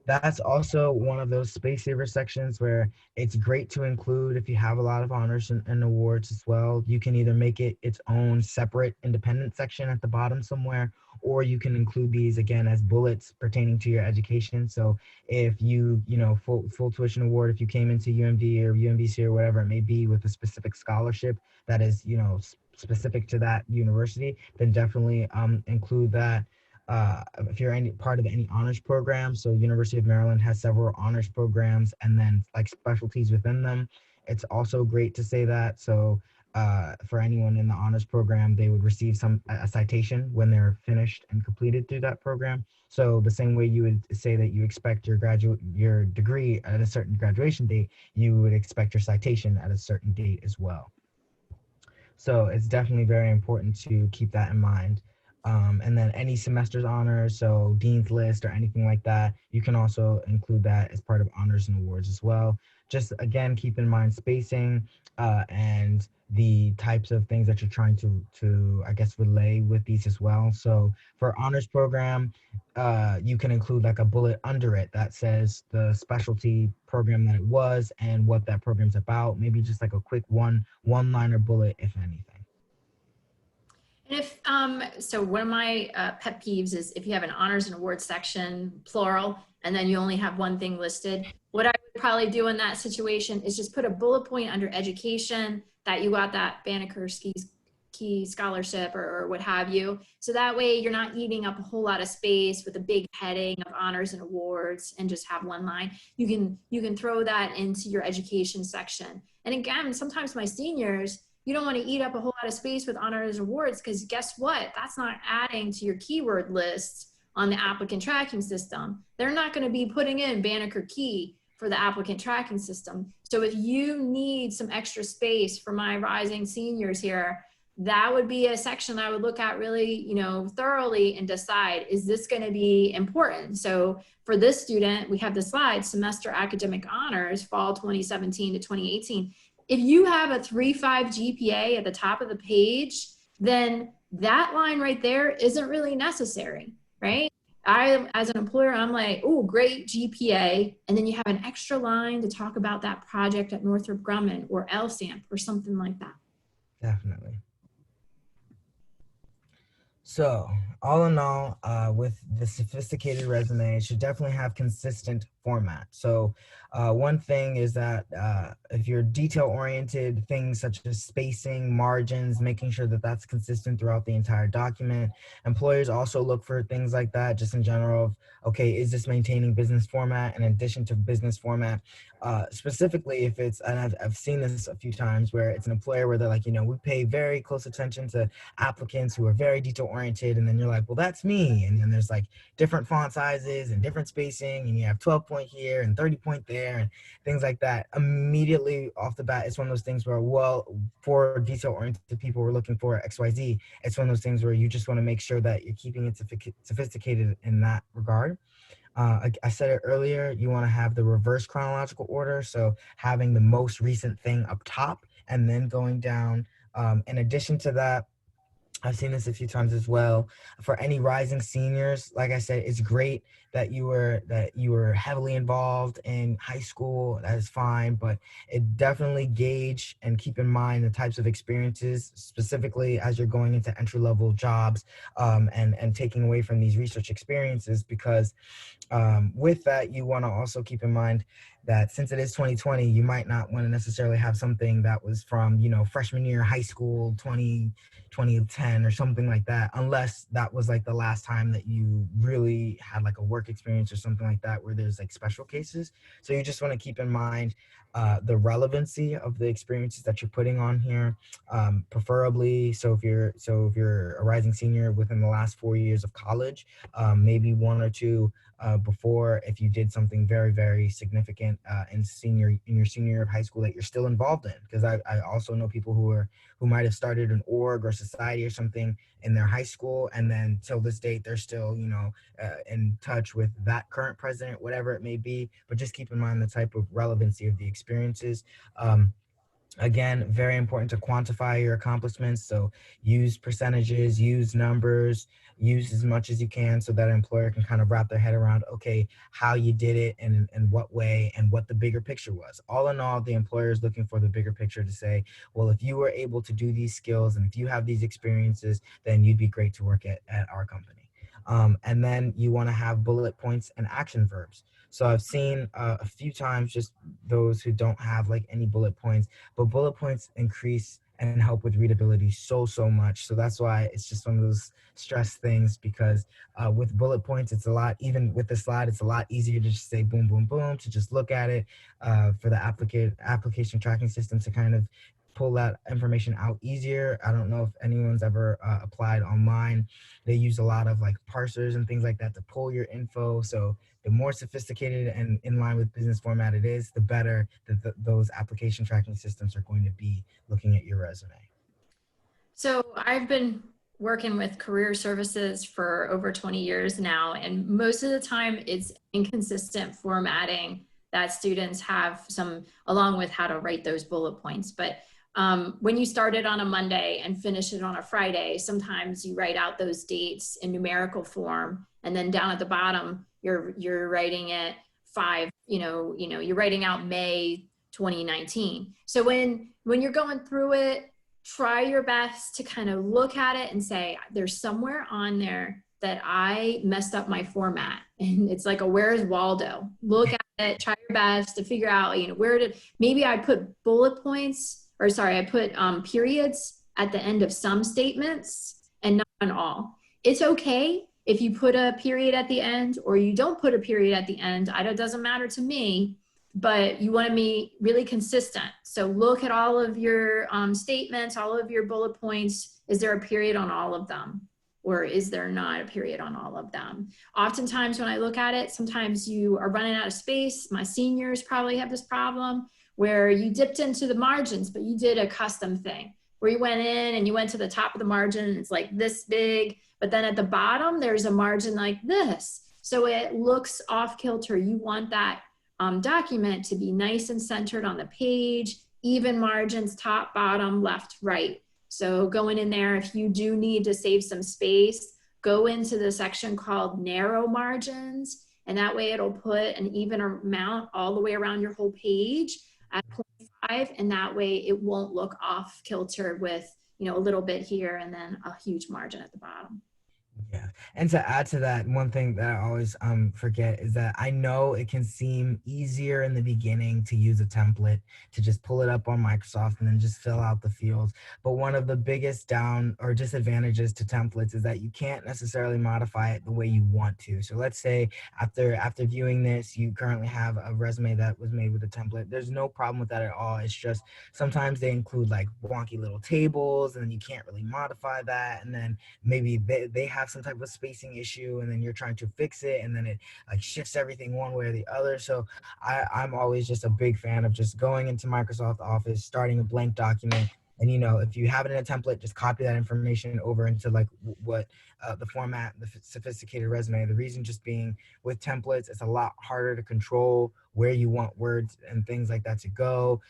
that's also one of those space saver sections where it's great to include if you have a lot of honors and awards as well. You can either make it its own separate independent section at the bottom somewhere, or you can include these again as bullets pertaining to your education. So if you know, full tuition award, if you came into UMD or UMBC or whatever it may be with a specific scholarship that is, you know, specific to that university, then definitely include that. If you're any part of any honors program, so University of Maryland has several honors programs and then like specialties within them. It's also great to say that. So for anyone in the honors program, they would receive a citation when they're finished and completed through that program. So the same way you would say that you expect your degree at a certain graduation date, you would expect your citation at a certain date as well. So it's definitely very important to keep that in mind. And then any semester's honors, so Dean's List or anything like that, you can also include that as part of honors and awards as well. Just again, keep in mind spacing and the types of things that you're trying to I guess relay with these as well. So for honors program, you can include like a bullet under it that says the specialty program that it was and what that program's about. Maybe just like a quick one-liner bullet, if anything. And if, so one of my pet peeves is if you have an honors and awards section, plural, and then you only have one thing listed, what I would probably do in that situation is just put a bullet point under education that you got that Banneker Key scholarship or what have you. So that way you're not eating up a whole lot of space with a big heading of honors and awards and just have one line. You can throw that into your education section. And again, sometimes my seniors, you don't want to eat up a whole lot of space with honors and awards because guess what? That's not adding to your keyword list on the applicant tracking system. They're not going to be putting in Banneker Key for the applicant tracking system. So if you need some extra space for my rising seniors here, that would be a section I would look at really, you know, thoroughly and decide, is this going to be important? So for this student, we have the slide, semester academic honors, fall 2017 to 2018. If you have a 3.5 GPA at the top of the page, then that line right there isn't really necessary, right? as an employer, I'm like, oh, great GPA. And then you have an extra line to talk about that project at Northrop Grumman or LSAMP or something like that. Definitely. So, all in all, with the sophisticated resume, it should definitely have consistent format. So, one thing is that if you're detail-oriented, things such as spacing, margins, making sure that that's consistent throughout the entire document. Employers also look for things like that, just in general of, okay, is this maintaining business format in addition to business format? Specifically, if it's, and I've seen this a few times where it's an employer where they're like, we pay very close attention to applicants who are very detail oriented, and then you're like, well, that's me. And then there's like different font sizes and different spacing, and you have 12 point here and 30 point there and things like that. Immediately off the bat, it's one of those things where, well, for detail oriented people, we're looking for XYZ. It's one of those things where you just want to make sure that you're keeping it sophisticated in that regard. I said it earlier, you want to have the reverse chronological order. So having the most recent thing up top and then going down. In addition to that, I've seen this a few times as well. For any rising seniors, like I said, it's great that you were heavily involved in high school. That is fine, but it definitely gauge and keep in mind the types of experiences, specifically as you're going into entry-level jobs, and taking away from these research experiences, because with that, you want to also keep in mind that since it is 2020, you might not want to necessarily have something that was from, freshman year high school, 2010 or something like that, unless that was like the last time that you really had like a work experience or something like that where there's like special cases. So you just want to keep in mind the relevancy of the experiences that you're putting on here, preferably. So if you're a rising senior within the last 4 years of college, maybe one or two before, if you did something very, very significant in your senior year of high school that you're still involved in. Because I also know people who might have started an org or society or something in their high school, and then till this date they're still in touch with that current president, whatever it may be. But just keep in mind the type of relevancy of the experiences. Again, very important to quantify your accomplishments. So use percentages, use numbers, use as much as you can so that an employer can kind of wrap their head around, okay, how you did it and in what way and what the bigger picture was. All in all, the employer is looking for the bigger picture to say, well, if you were able to do these skills and if you have these experiences, then you'd be great to work at our company. And then you want to have bullet points and action verbs. So I've seen a few times just those who don't have like any bullet points, but bullet points increase and help with readability so much. So that's why it's just one of those stress things, because with bullet points, it's a lot, even with the slide, it's a lot easier to just say boom, boom, boom, to just look at it, for the application tracking system to kind of pull that information out easier. I don't know if anyone's ever applied online. They use a lot of like parsers and things like that to pull your info. So the more sophisticated and in line with business format it is, the better that those application tracking systems are going to be looking at your resume. So I've been working with career services for over 20 years now, and most of the time it's inconsistent formatting that students have along with how to write those bullet points. But when you start it on a Monday and finish it on a Friday, sometimes you write out those dates in numerical form, and then down at the bottom, you're writing it you're writing out May 2019. So when you're going through it, try your best to kind of look at it and say, there's somewhere on there that I messed up my format. And it's like a Where's Waldo? Look at it, try your best to figure out, maybe I put bullet points, I put periods at the end of some statements and not on all. It's okay if you put a period at the end or you don't put a period at the end. It doesn't matter to me, but you want to be really consistent. So look at all of your statements, all of your bullet points. Is there a period on all of them? Or is there not a period on all of them? Oftentimes when I look at it, sometimes you are running out of space. My seniors probably have this problem where you dipped into the margins, but you did a custom thing where you went in and you went to the top of the margin and it's like this big, but then at the bottom, there's a margin like this. So it looks off kilter. You want that document to be nice and centered on the page, even margins, top, bottom, left, right. So going in there, if you do need to save some space, go into the section called narrow margins, and that way it'll put an even amount all the way around your whole page at 0.5, and that way it won't look off kilter with, you know, a little bit here and then a huge margin at the bottom. Yeah. And to add to that, one thing that I always forget is that I know it can seem easier in the beginning to use a template, to just pull it up on Microsoft and then just fill out the fields. But one of the biggest down or disadvantages to templates is that you can't necessarily modify it the way you want to. So let's say after viewing this, you currently have a resume that was made with a template. There's no problem with that at all. It's just sometimes they include like wonky little tables and you can't really modify that. And then maybe they have some type of spacing issue and then you're trying to fix it and then it like shifts everything one way or the other. So I'm always just a big fan of just going into Microsoft Office, starting a blank document. And, you know, if you have it in a template, just copy that information over into like what the format, the sophisticated resume. The reason just being with templates, it's a lot harder to control where you want words and things like that to go.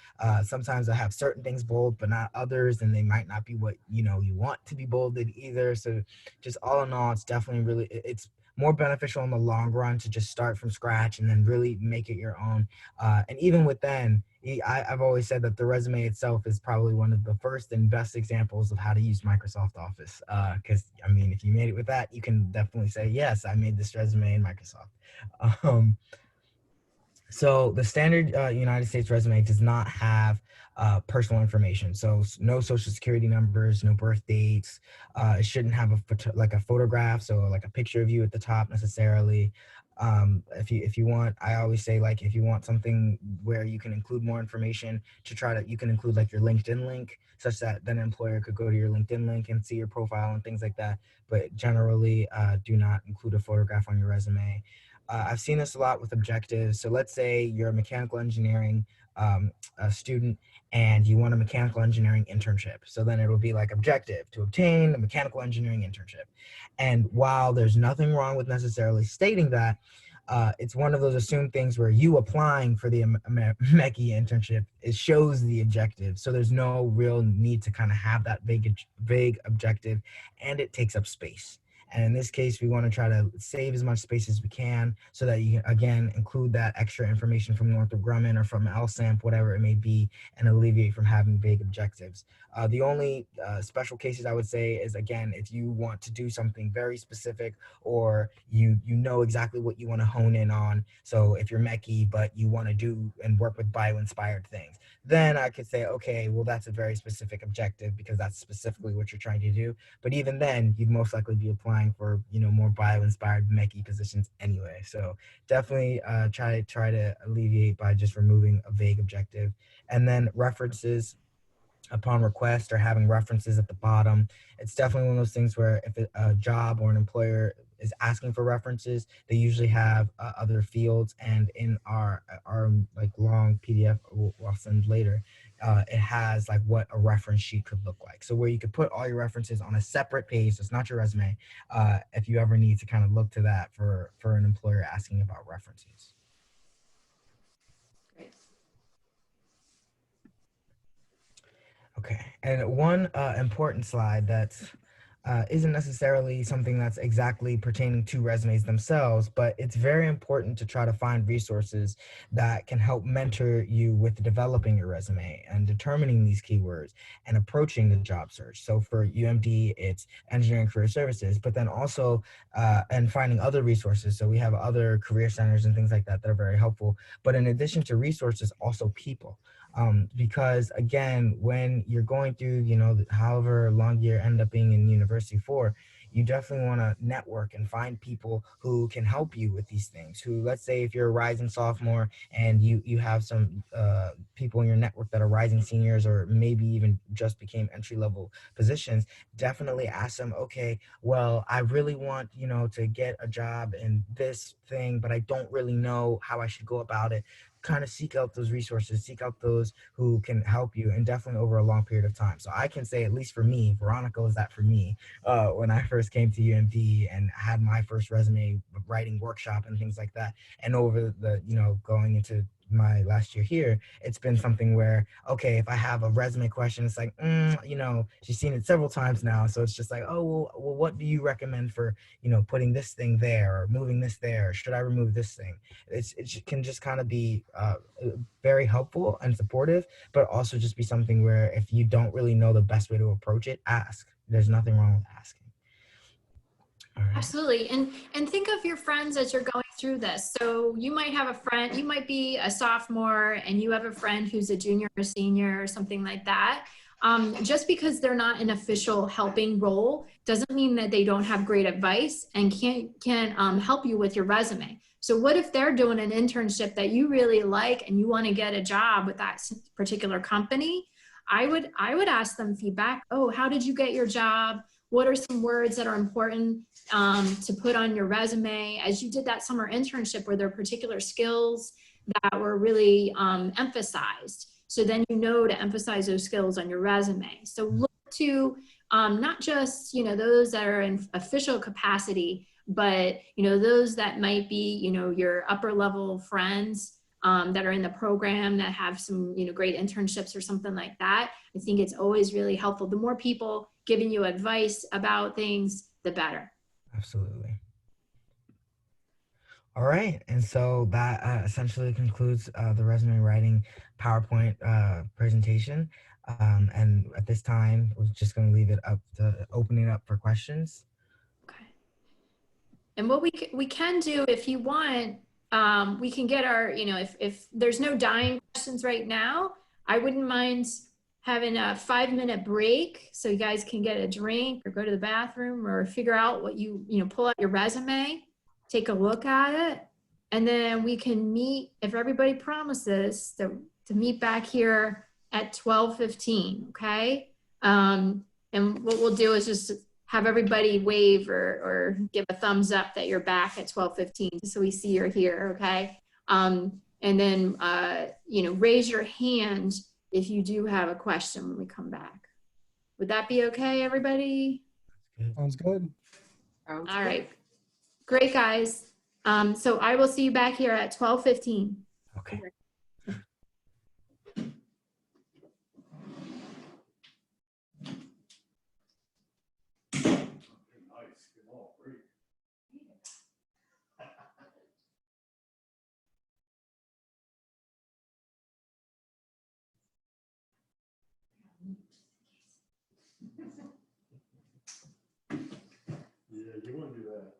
Sometimes I have certain things bold, but not others, and they might not be what, you know, you want to be bolded either. So just all in all, it's definitely really, it's more beneficial in the long run to just start from scratch and then really make it your own. And even with then, I've always said that the resume itself is probably one of the first and best examples of how to use Microsoft Office. Because, I mean, if you made it with that, you can definitely say, yes, I made this resume in Microsoft. So the standard United States resume does not have personal information. So no social security numbers, no birth dates. It shouldn't have a photograph, so like a picture of you at the top necessarily. If you want, I always say, like, if you want something where you can include more information, you can include like your LinkedIn link, such that then an employer could go to your LinkedIn link and see your profile and things like that. But generally, do not include a photograph on your resume. I've seen this a lot with objectives. So let's say you're a mechanical engineering a student and you want a mechanical engineering internship. So then it'll be like objective to obtain a mechanical engineering internship. And while there's nothing wrong with necessarily stating that, it's one of those assumed things where you applying for the Mechie internship, it shows the objective. So there's no real need to kind of have that vague objective, and it takes up space. And in this case, we want to try to save as much space as we can so that you can, again, include that extra information from Northrop Grumman or from LSAMP, whatever it may be, and alleviate from having vague objectives. The only special cases I would say is, again, if you want to do something very specific or you know exactly what you want to hone in on. So if you're Mechie, but you want to do and work with bio-inspired things, then I could say, okay, well, that's a very specific objective because that's specifically what you're trying to do. But even then, you'd most likely be applying for, you know, more bio-inspired Mechie positions anyway. So definitely try to alleviate by just removing a vague objective. And then references upon request or having references at the bottom. It's definitely one of those things where if a job or an employer is asking for references, they usually have other fields. And in our like long PDF I'll send later, it has like what a reference sheet could look like. So where you could put all your references on a separate page, so it's not your resume, if you ever need to kind of look to that for an employer asking about references. Okay, and one important slide that isn't necessarily something that's exactly pertaining to resumes themselves, but it's very important to try to find resources that can help mentor you with developing your resume and determining these keywords and approaching the job search. So for UMD, it's Engineering Career Services, but then also and finding other resources. So we have other career centers and things like that that are very helpful. But in addition to resources, also people. Because again, when you're going through, you know, however long you end up being in university for, you definitely want to network and find people who can help you with these things. Who, let's say if you're a rising sophomore and you have some people in your network that are rising seniors or maybe even just became entry-level positions, definitely ask them, okay, well, I really want, you know, to get a job in this thing, but I don't really know how I should go about it. Kind of seek out those resources, seek out those who can help you, and definitely over a long period of time. So I can say, at least for me, Veronica was that for me when I first came to UMD and had my first resume writing workshop and things like that. And over the, you know, going into my last year here, it's been something where, okay, if I have a resume question, it's like, she's seen it several times now. So it's just like, oh, well, what do you recommend for, putting this thing there or moving this there? Or should I remove this thing? It can just kind of be very helpful and supportive, but also just be something where if you don't really know the best way to approach it, ask. There's nothing wrong with asking. All right. Absolutely. And think of your friends as you're going through this. So you might have a friend, you might be a sophomore and you have a friend who's a junior or senior or something like that. Just because they're not an official helping role doesn't mean that they don't have great advice and can help you with your resume. So what if they're doing an internship that you really like and you want to get a job with that particular company? I would ask them feedback. Oh, how did you get your job? What are some words that are important to put on your resume? As you did that summer internship, were there particular skills that were really emphasized? So then you know to emphasize those skills on your resume. So look to not just those that are in official capacity, but those that might be your upper level friends that are in the program that have some great internships or something like that. I think it's always really helpful. The more people giving you advice about things, the better. Absolutely. All right, and so that essentially concludes the resume writing PowerPoint presentation. And at this time, we're just going to leave it up to open it up for questions. Okay. And what we can do, if you want, we can get our, if there's no dying questions right now, I wouldn't mind having a 5-minute break so you guys can get a drink or go to the bathroom or figure out what pull out your resume, take a look at it, and then we can meet, if everybody promises to meet back here at 12:15, okay? And what we'll do is just have everybody wave or give a thumbs up that you're back at 12:15 so we see you're here, okay? And then, raise your hand if you do have a question when we come back. Would that be okay, everybody? Sounds good. All right. Great, guys. So I will see you back here at 12:15. Okay. Yeah, you want to do that.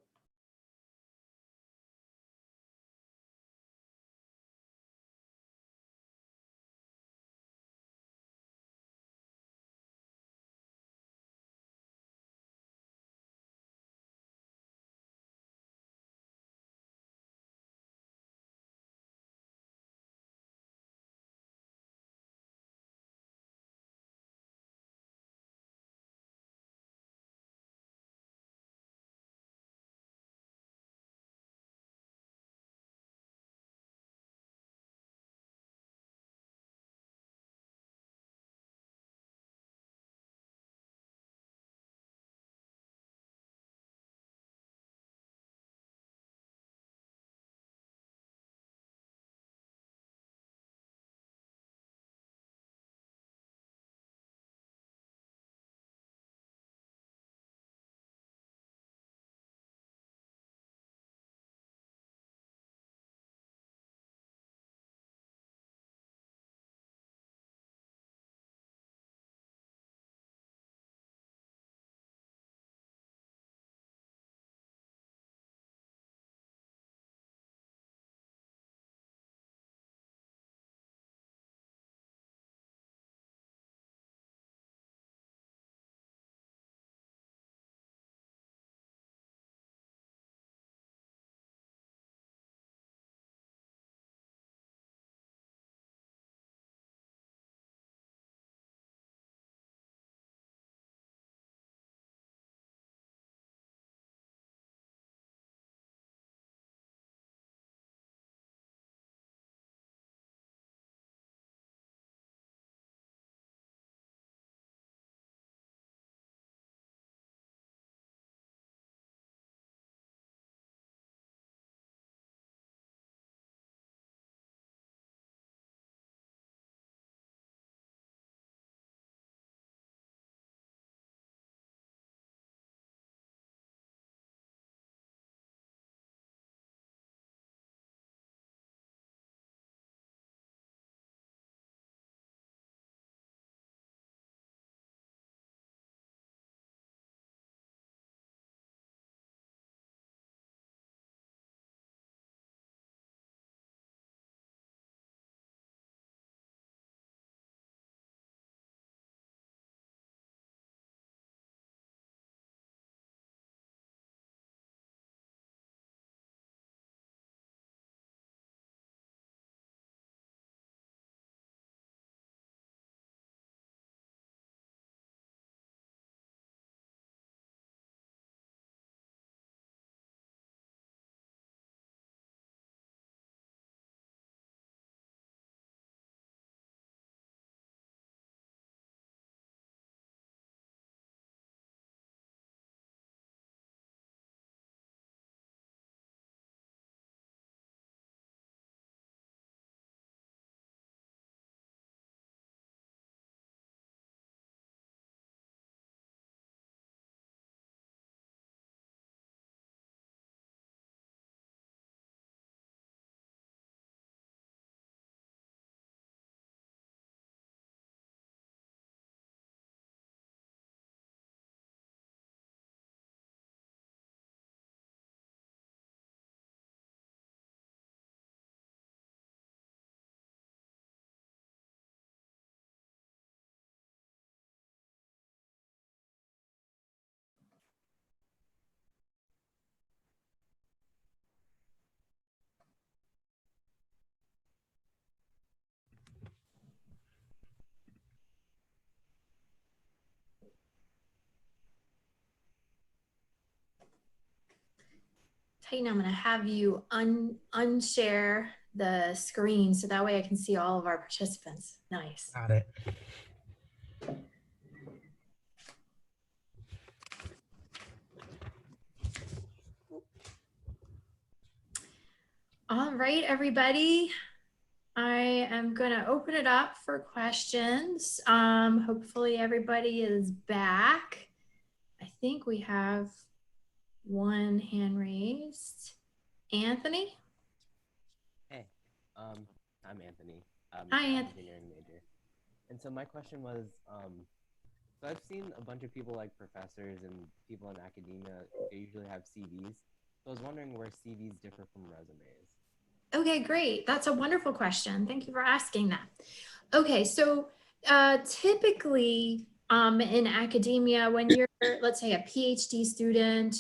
Titan, I'm going to have you unshare the screen so that way I can see all of our participants. Nice. Got it. All right, everybody. I am going to open it up for questions. Hopefully everybody is back. I think we have one hand raised. Anthony? Hey, I'm Anthony. I'm Hi, an Anthony. engineering major. And so my question was, so I've seen a bunch of people like professors and people in academia, they usually have CVs. So I was wondering where CVs differ from resumes. Okay, great. That's a wonderful question. Thank you for asking that. Okay, so typically in academia, when you're, let's say, a PhD student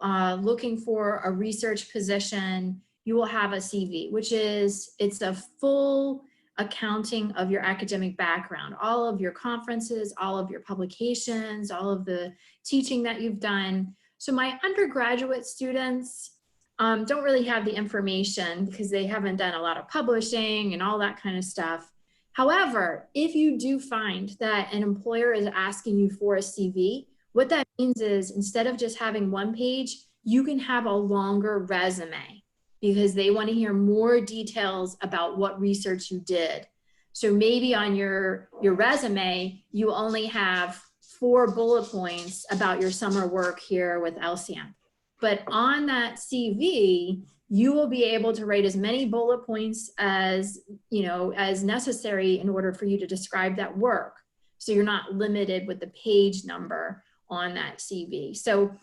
looking for a research position, you will have a CV, which is, it's a full accounting of your academic background, all of your conferences, all of your publications, all of the teaching that you've done. So my undergraduate students don't really have the information because they haven't done a lot of publishing and all that kind of stuff. However, if you do find that an employer is asking you for a CV, what that means is instead of just having one page, you can have a longer resume because they want to hear more details about what research you did. So maybe on your resume, you only have 4 bullet points about your summer work here with LCM. But on that CV, you will be able to write as many bullet points as, as necessary in order for you to describe that work. So you're not limited with the page number on that CV. So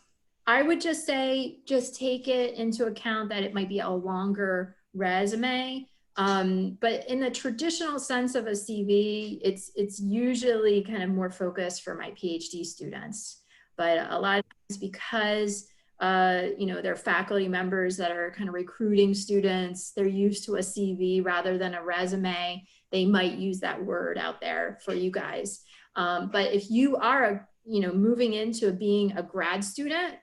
I would just say, just take it into account that it might be a longer resume. But in the traditional sense of a CV, it's usually kind of more focused for my PhD students. But a lot of times because they're faculty members that are kind of recruiting students, they're used to a CV rather than a resume. They might use that word out there for you guys. But if you are, moving into being a grad student,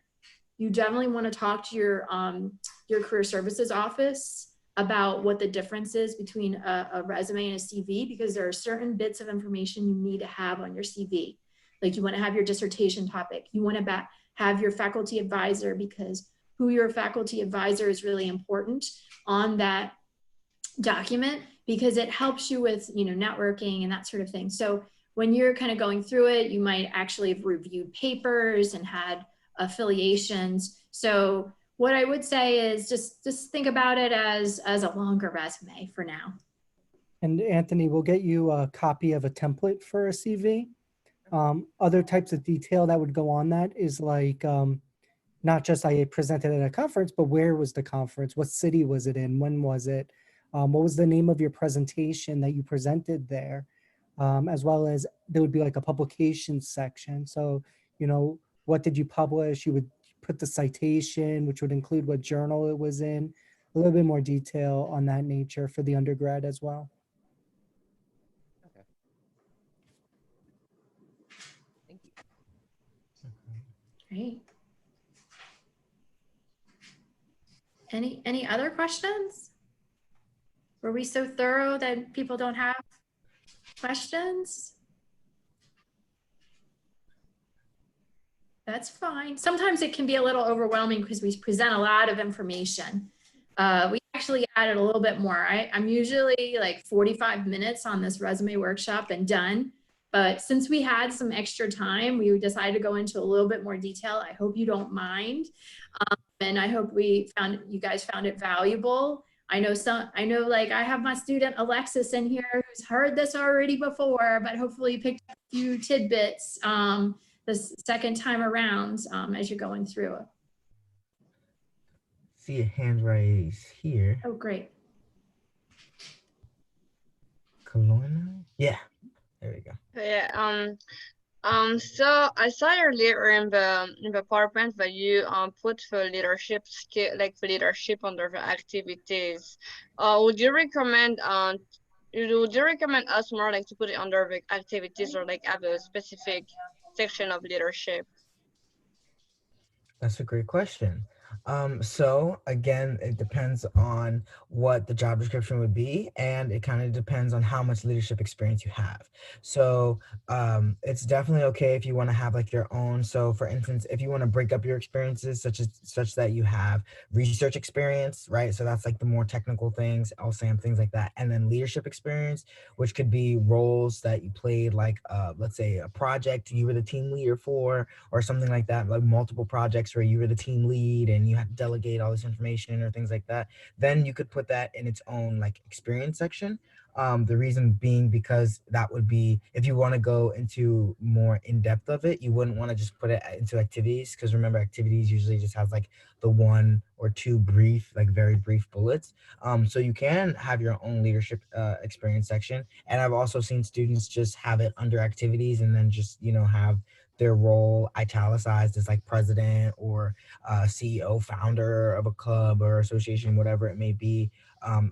you definitely want to talk to your career services office about what the difference is between a resume and a CV, because there are certain bits of information you need to have on your CV. Like you want to have your dissertation topic. You want to have your faculty advisor, because who your faculty advisor is really important on that document, because it helps you with, networking and that sort of thing. So when you're kind of going through it, you might actually have reviewed papers and had affiliations. So what I would say is just think about it as a longer resume for now. And Anthony, we'll get you a copy of a template for a CV. Other types of detail that would go on that is like, not just I presented at a conference, but where was the conference? What city was it in? When was it? What was the name of your presentation that you presented there? As well as there would be like a publication section. So, what did you publish? You would put the citation, which would include what journal it was in, a little bit more detail on that nature for the undergrad as well. Okay. Thank you. Great. Any other questions? Were we so thorough that people don't have questions? That's fine. Sometimes it can be a little overwhelming because we present a lot of information. We actually added a little bit more. I'm usually like 45 minutes on this resume workshop and done. But since we had some extra time, we decided to go into a little bit more detail. I hope you don't mind. And I hope you guys found it valuable. I know like I have my student Alexis in here who's heard this already before, but hopefully you picked up a few tidbits the second time around as you're going through it. See a hand raised here. Oh, great. Colonna? Yeah, there we go. Yeah. So I saw earlier in the PowerPoint that you put the leadership skill, like the leadership under the activities. Would you recommend us more like to put it under the activities, or like have a specific section of leadership? That's a great question. So again, it depends on what the job description would be, and it kind of depends on how much leadership experience you have. So it's definitely okay if you want to have like your own. So for instance, if you want to break up your experiences, such that you have research experience, right? So that's like the more technical things, LSAM, things like that, and then leadership experience, which could be roles that you played, like let's say a project you were the team leader for, or something like that, like multiple projects where you were the team lead and you had to delegate all this information or things like that. Then you could put that in its own like experience section. The reason being because that would be, if you want to go into more in depth of it, you wouldn't want to just put it into activities, because remember, activities usually just has like the one or two brief, like very brief bullets. So you can have your own leadership experience section. And I've also seen students just have it under activities and then just, have their role italicized as like president or CEO, founder of a club or association, whatever it may be.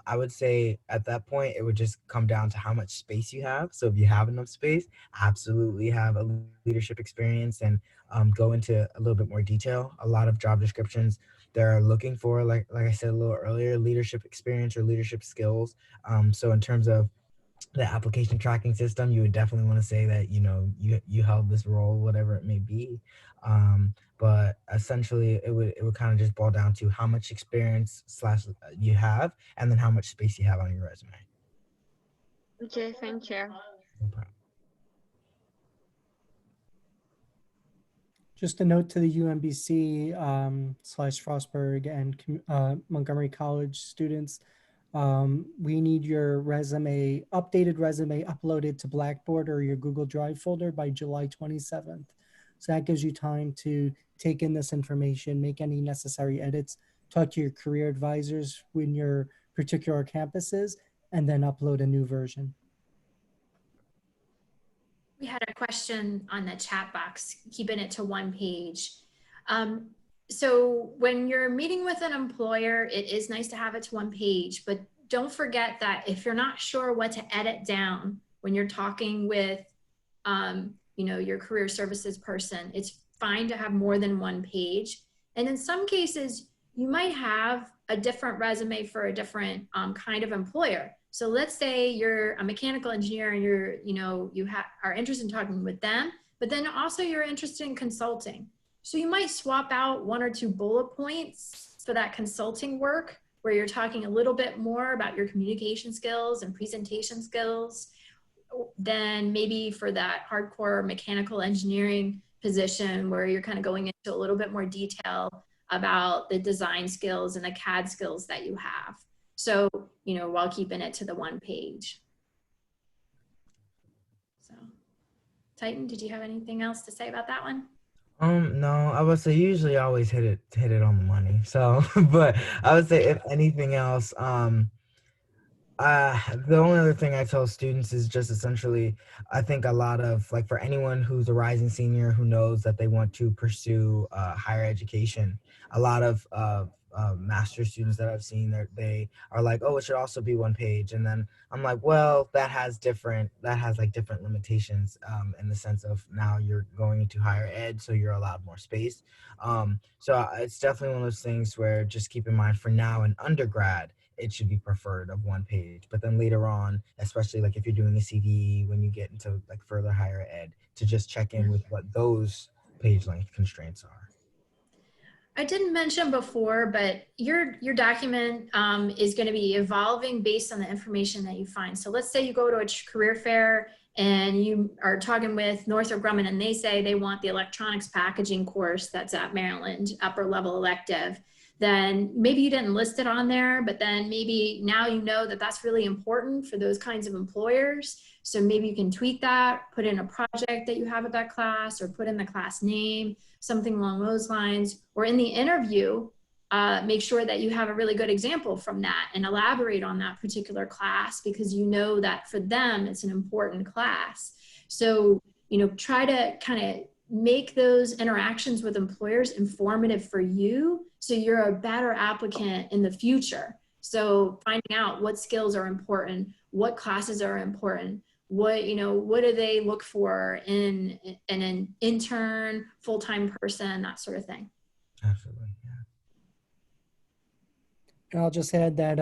I would say at that point, it would just come down to how much space you have. So if you have enough space, absolutely have a leadership experience and go into a little bit more detail. A lot of job descriptions, they're looking for, like I said a little earlier, leadership experience or leadership skills. So in terms of the application tracking system, you would definitely want to say that you held this role, whatever it may be. But essentially, it would kind of just boil down to how much experience slash you have, and then how much space you have on your resume. Okay, thank you. No problem. Just a note to the UMBC / Frostburg and Montgomery College students. We need your updated resume uploaded to Blackboard or your Google Drive folder by July 27th. So that gives you time to take in this information, make any necessary edits, talk to your career advisors in your particular campuses, and then upload a new version. We had a question on the chat box, keeping it to one page. So when you're meeting with an employer, it is nice to have it to one page, but don't forget that if you're not sure what to edit down when you're talking with, your career services person, it's fine to have more than one page. And in some cases, you might have a different resume for a different kind of employer. So let's say you're a mechanical engineer and are interested in talking with them, but then also you're interested in consulting. So you might swap out one or two bullet points for that consulting work, where you're talking a little bit more about your communication skills and presentation skills, than maybe for that hardcore mechanical engineering position where you're kind of going into a little bit more detail about the design skills and the CAD skills that you have. So, while keeping it to the one page. So, Titan, did you have anything else to say about that one? No, I would say usually I always hit it on the money. So, but I would say if anything else, the only other thing I tell students is just essentially, I think a lot of, like, for anyone who's a rising senior who knows that they want to pursue higher education, a lot of master students that I've seen, they are like, oh, it should also be one page. And then I'm like, well, that has different limitations in the sense of now you're going into higher ed, so you're allowed more space. So it's definitely one of those things where just keep in mind for now in undergrad, it should be preferred of one page. But then later on, especially like if you're doing a CV, when you get into like further higher ed, to just check in with what those page length constraints are. I didn't mention before, but your document is going to be evolving based on the information that you find. So let's say you go to a career fair and you are talking with Northrop Grumman and they say they want the electronics packaging course that's at Maryland, upper level elective. Then maybe you didn't list it on there, but then maybe now you know that that's really important for those kinds of employers. So maybe you can tweak that, put in a project that you have at that class, or put in the class name, something along those lines. Or in the interview, make sure that you have a really good example from that and elaborate on that particular class, because you know that for them, it's an important class. So, try to kind of make those interactions with employers informative for you, so you're a better applicant in the future. So finding out what skills are important, what classes are important, what do they look for in an intern, full-time person, that sort of thing. Absolutely, yeah. And I'll just add that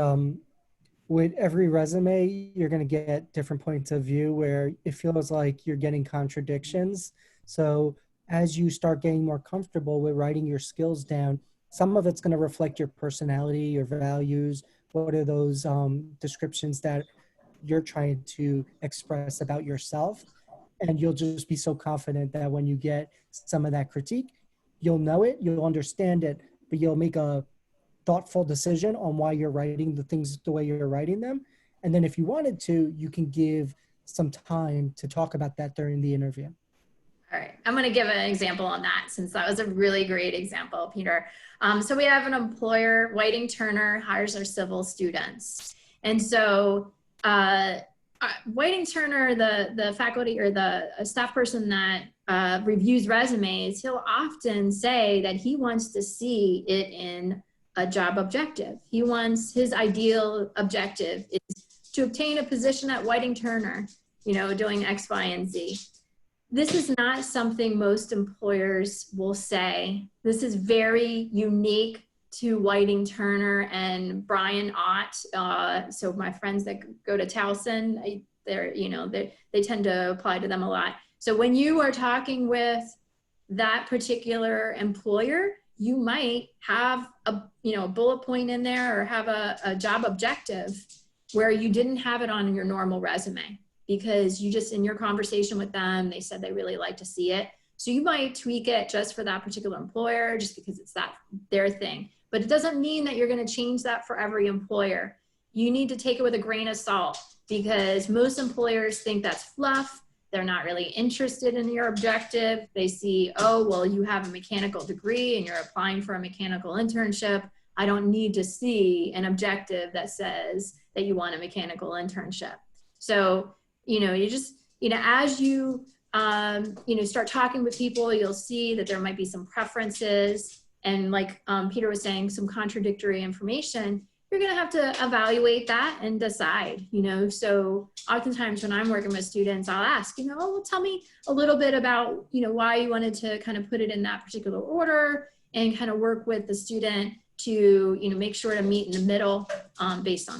with every resume, you're going to get different points of view where it feels like you're getting contradictions. So as you start getting more comfortable with writing your skills down, some of it's going to reflect your personality, your values. What are those descriptions that you're trying to express about yourself? And you'll just be so confident that when you get some of that critique, you'll know it, you'll understand it, but you'll make a thoughtful decision on why you're writing the things the way you're writing them. And then if you wanted to, you can give some time to talk about that during the interview. All right, I'm going to give an example on that since that was a really great example, Peter. So we have an employer, Whiting Turner, hires our civil students. And so Whiting Turner, the faculty or the staff person that reviews resumes, he'll often say that he wants to see it in a job objective. He wants, his ideal objective is to obtain a position at Whiting Turner, you know, doing X, Y, and Z. This is not something most employers will say. This is very unique to Whiting Turner and Brian Ott. So my friends that go to Towson, they're, you know, they tend to apply to them a lot. So when you are talking with that particular employer, you might have a, you know, a bullet point in there or have a job objective where you didn't have it on your normal resume because you just, in your conversation with them, they said they really like to see it. So you might tweak it just for that particular employer, just because it's that their thing. But it doesn't mean that you're going to change that for every employer. You need to take it with a grain of salt because most employers think that's fluff. They're not really interested in your objective. They see, oh, well, you have a mechanical degree and you're applying for a mechanical internship. I don't need to see an objective that says that you want a mechanical internship. So, you know, you just, you know, as you, you know, start talking with people, you'll see that there might be some preferences and like Peter was saying, some contradictory information. You're going to have to evaluate that and decide, you know. So oftentimes when I'm working with students, I'll ask, you know, oh, well, tell me a little bit about, you know, why you wanted to kind of put it in that particular order and kind of work with the student to, you know, make sure to meet in the middle based on that.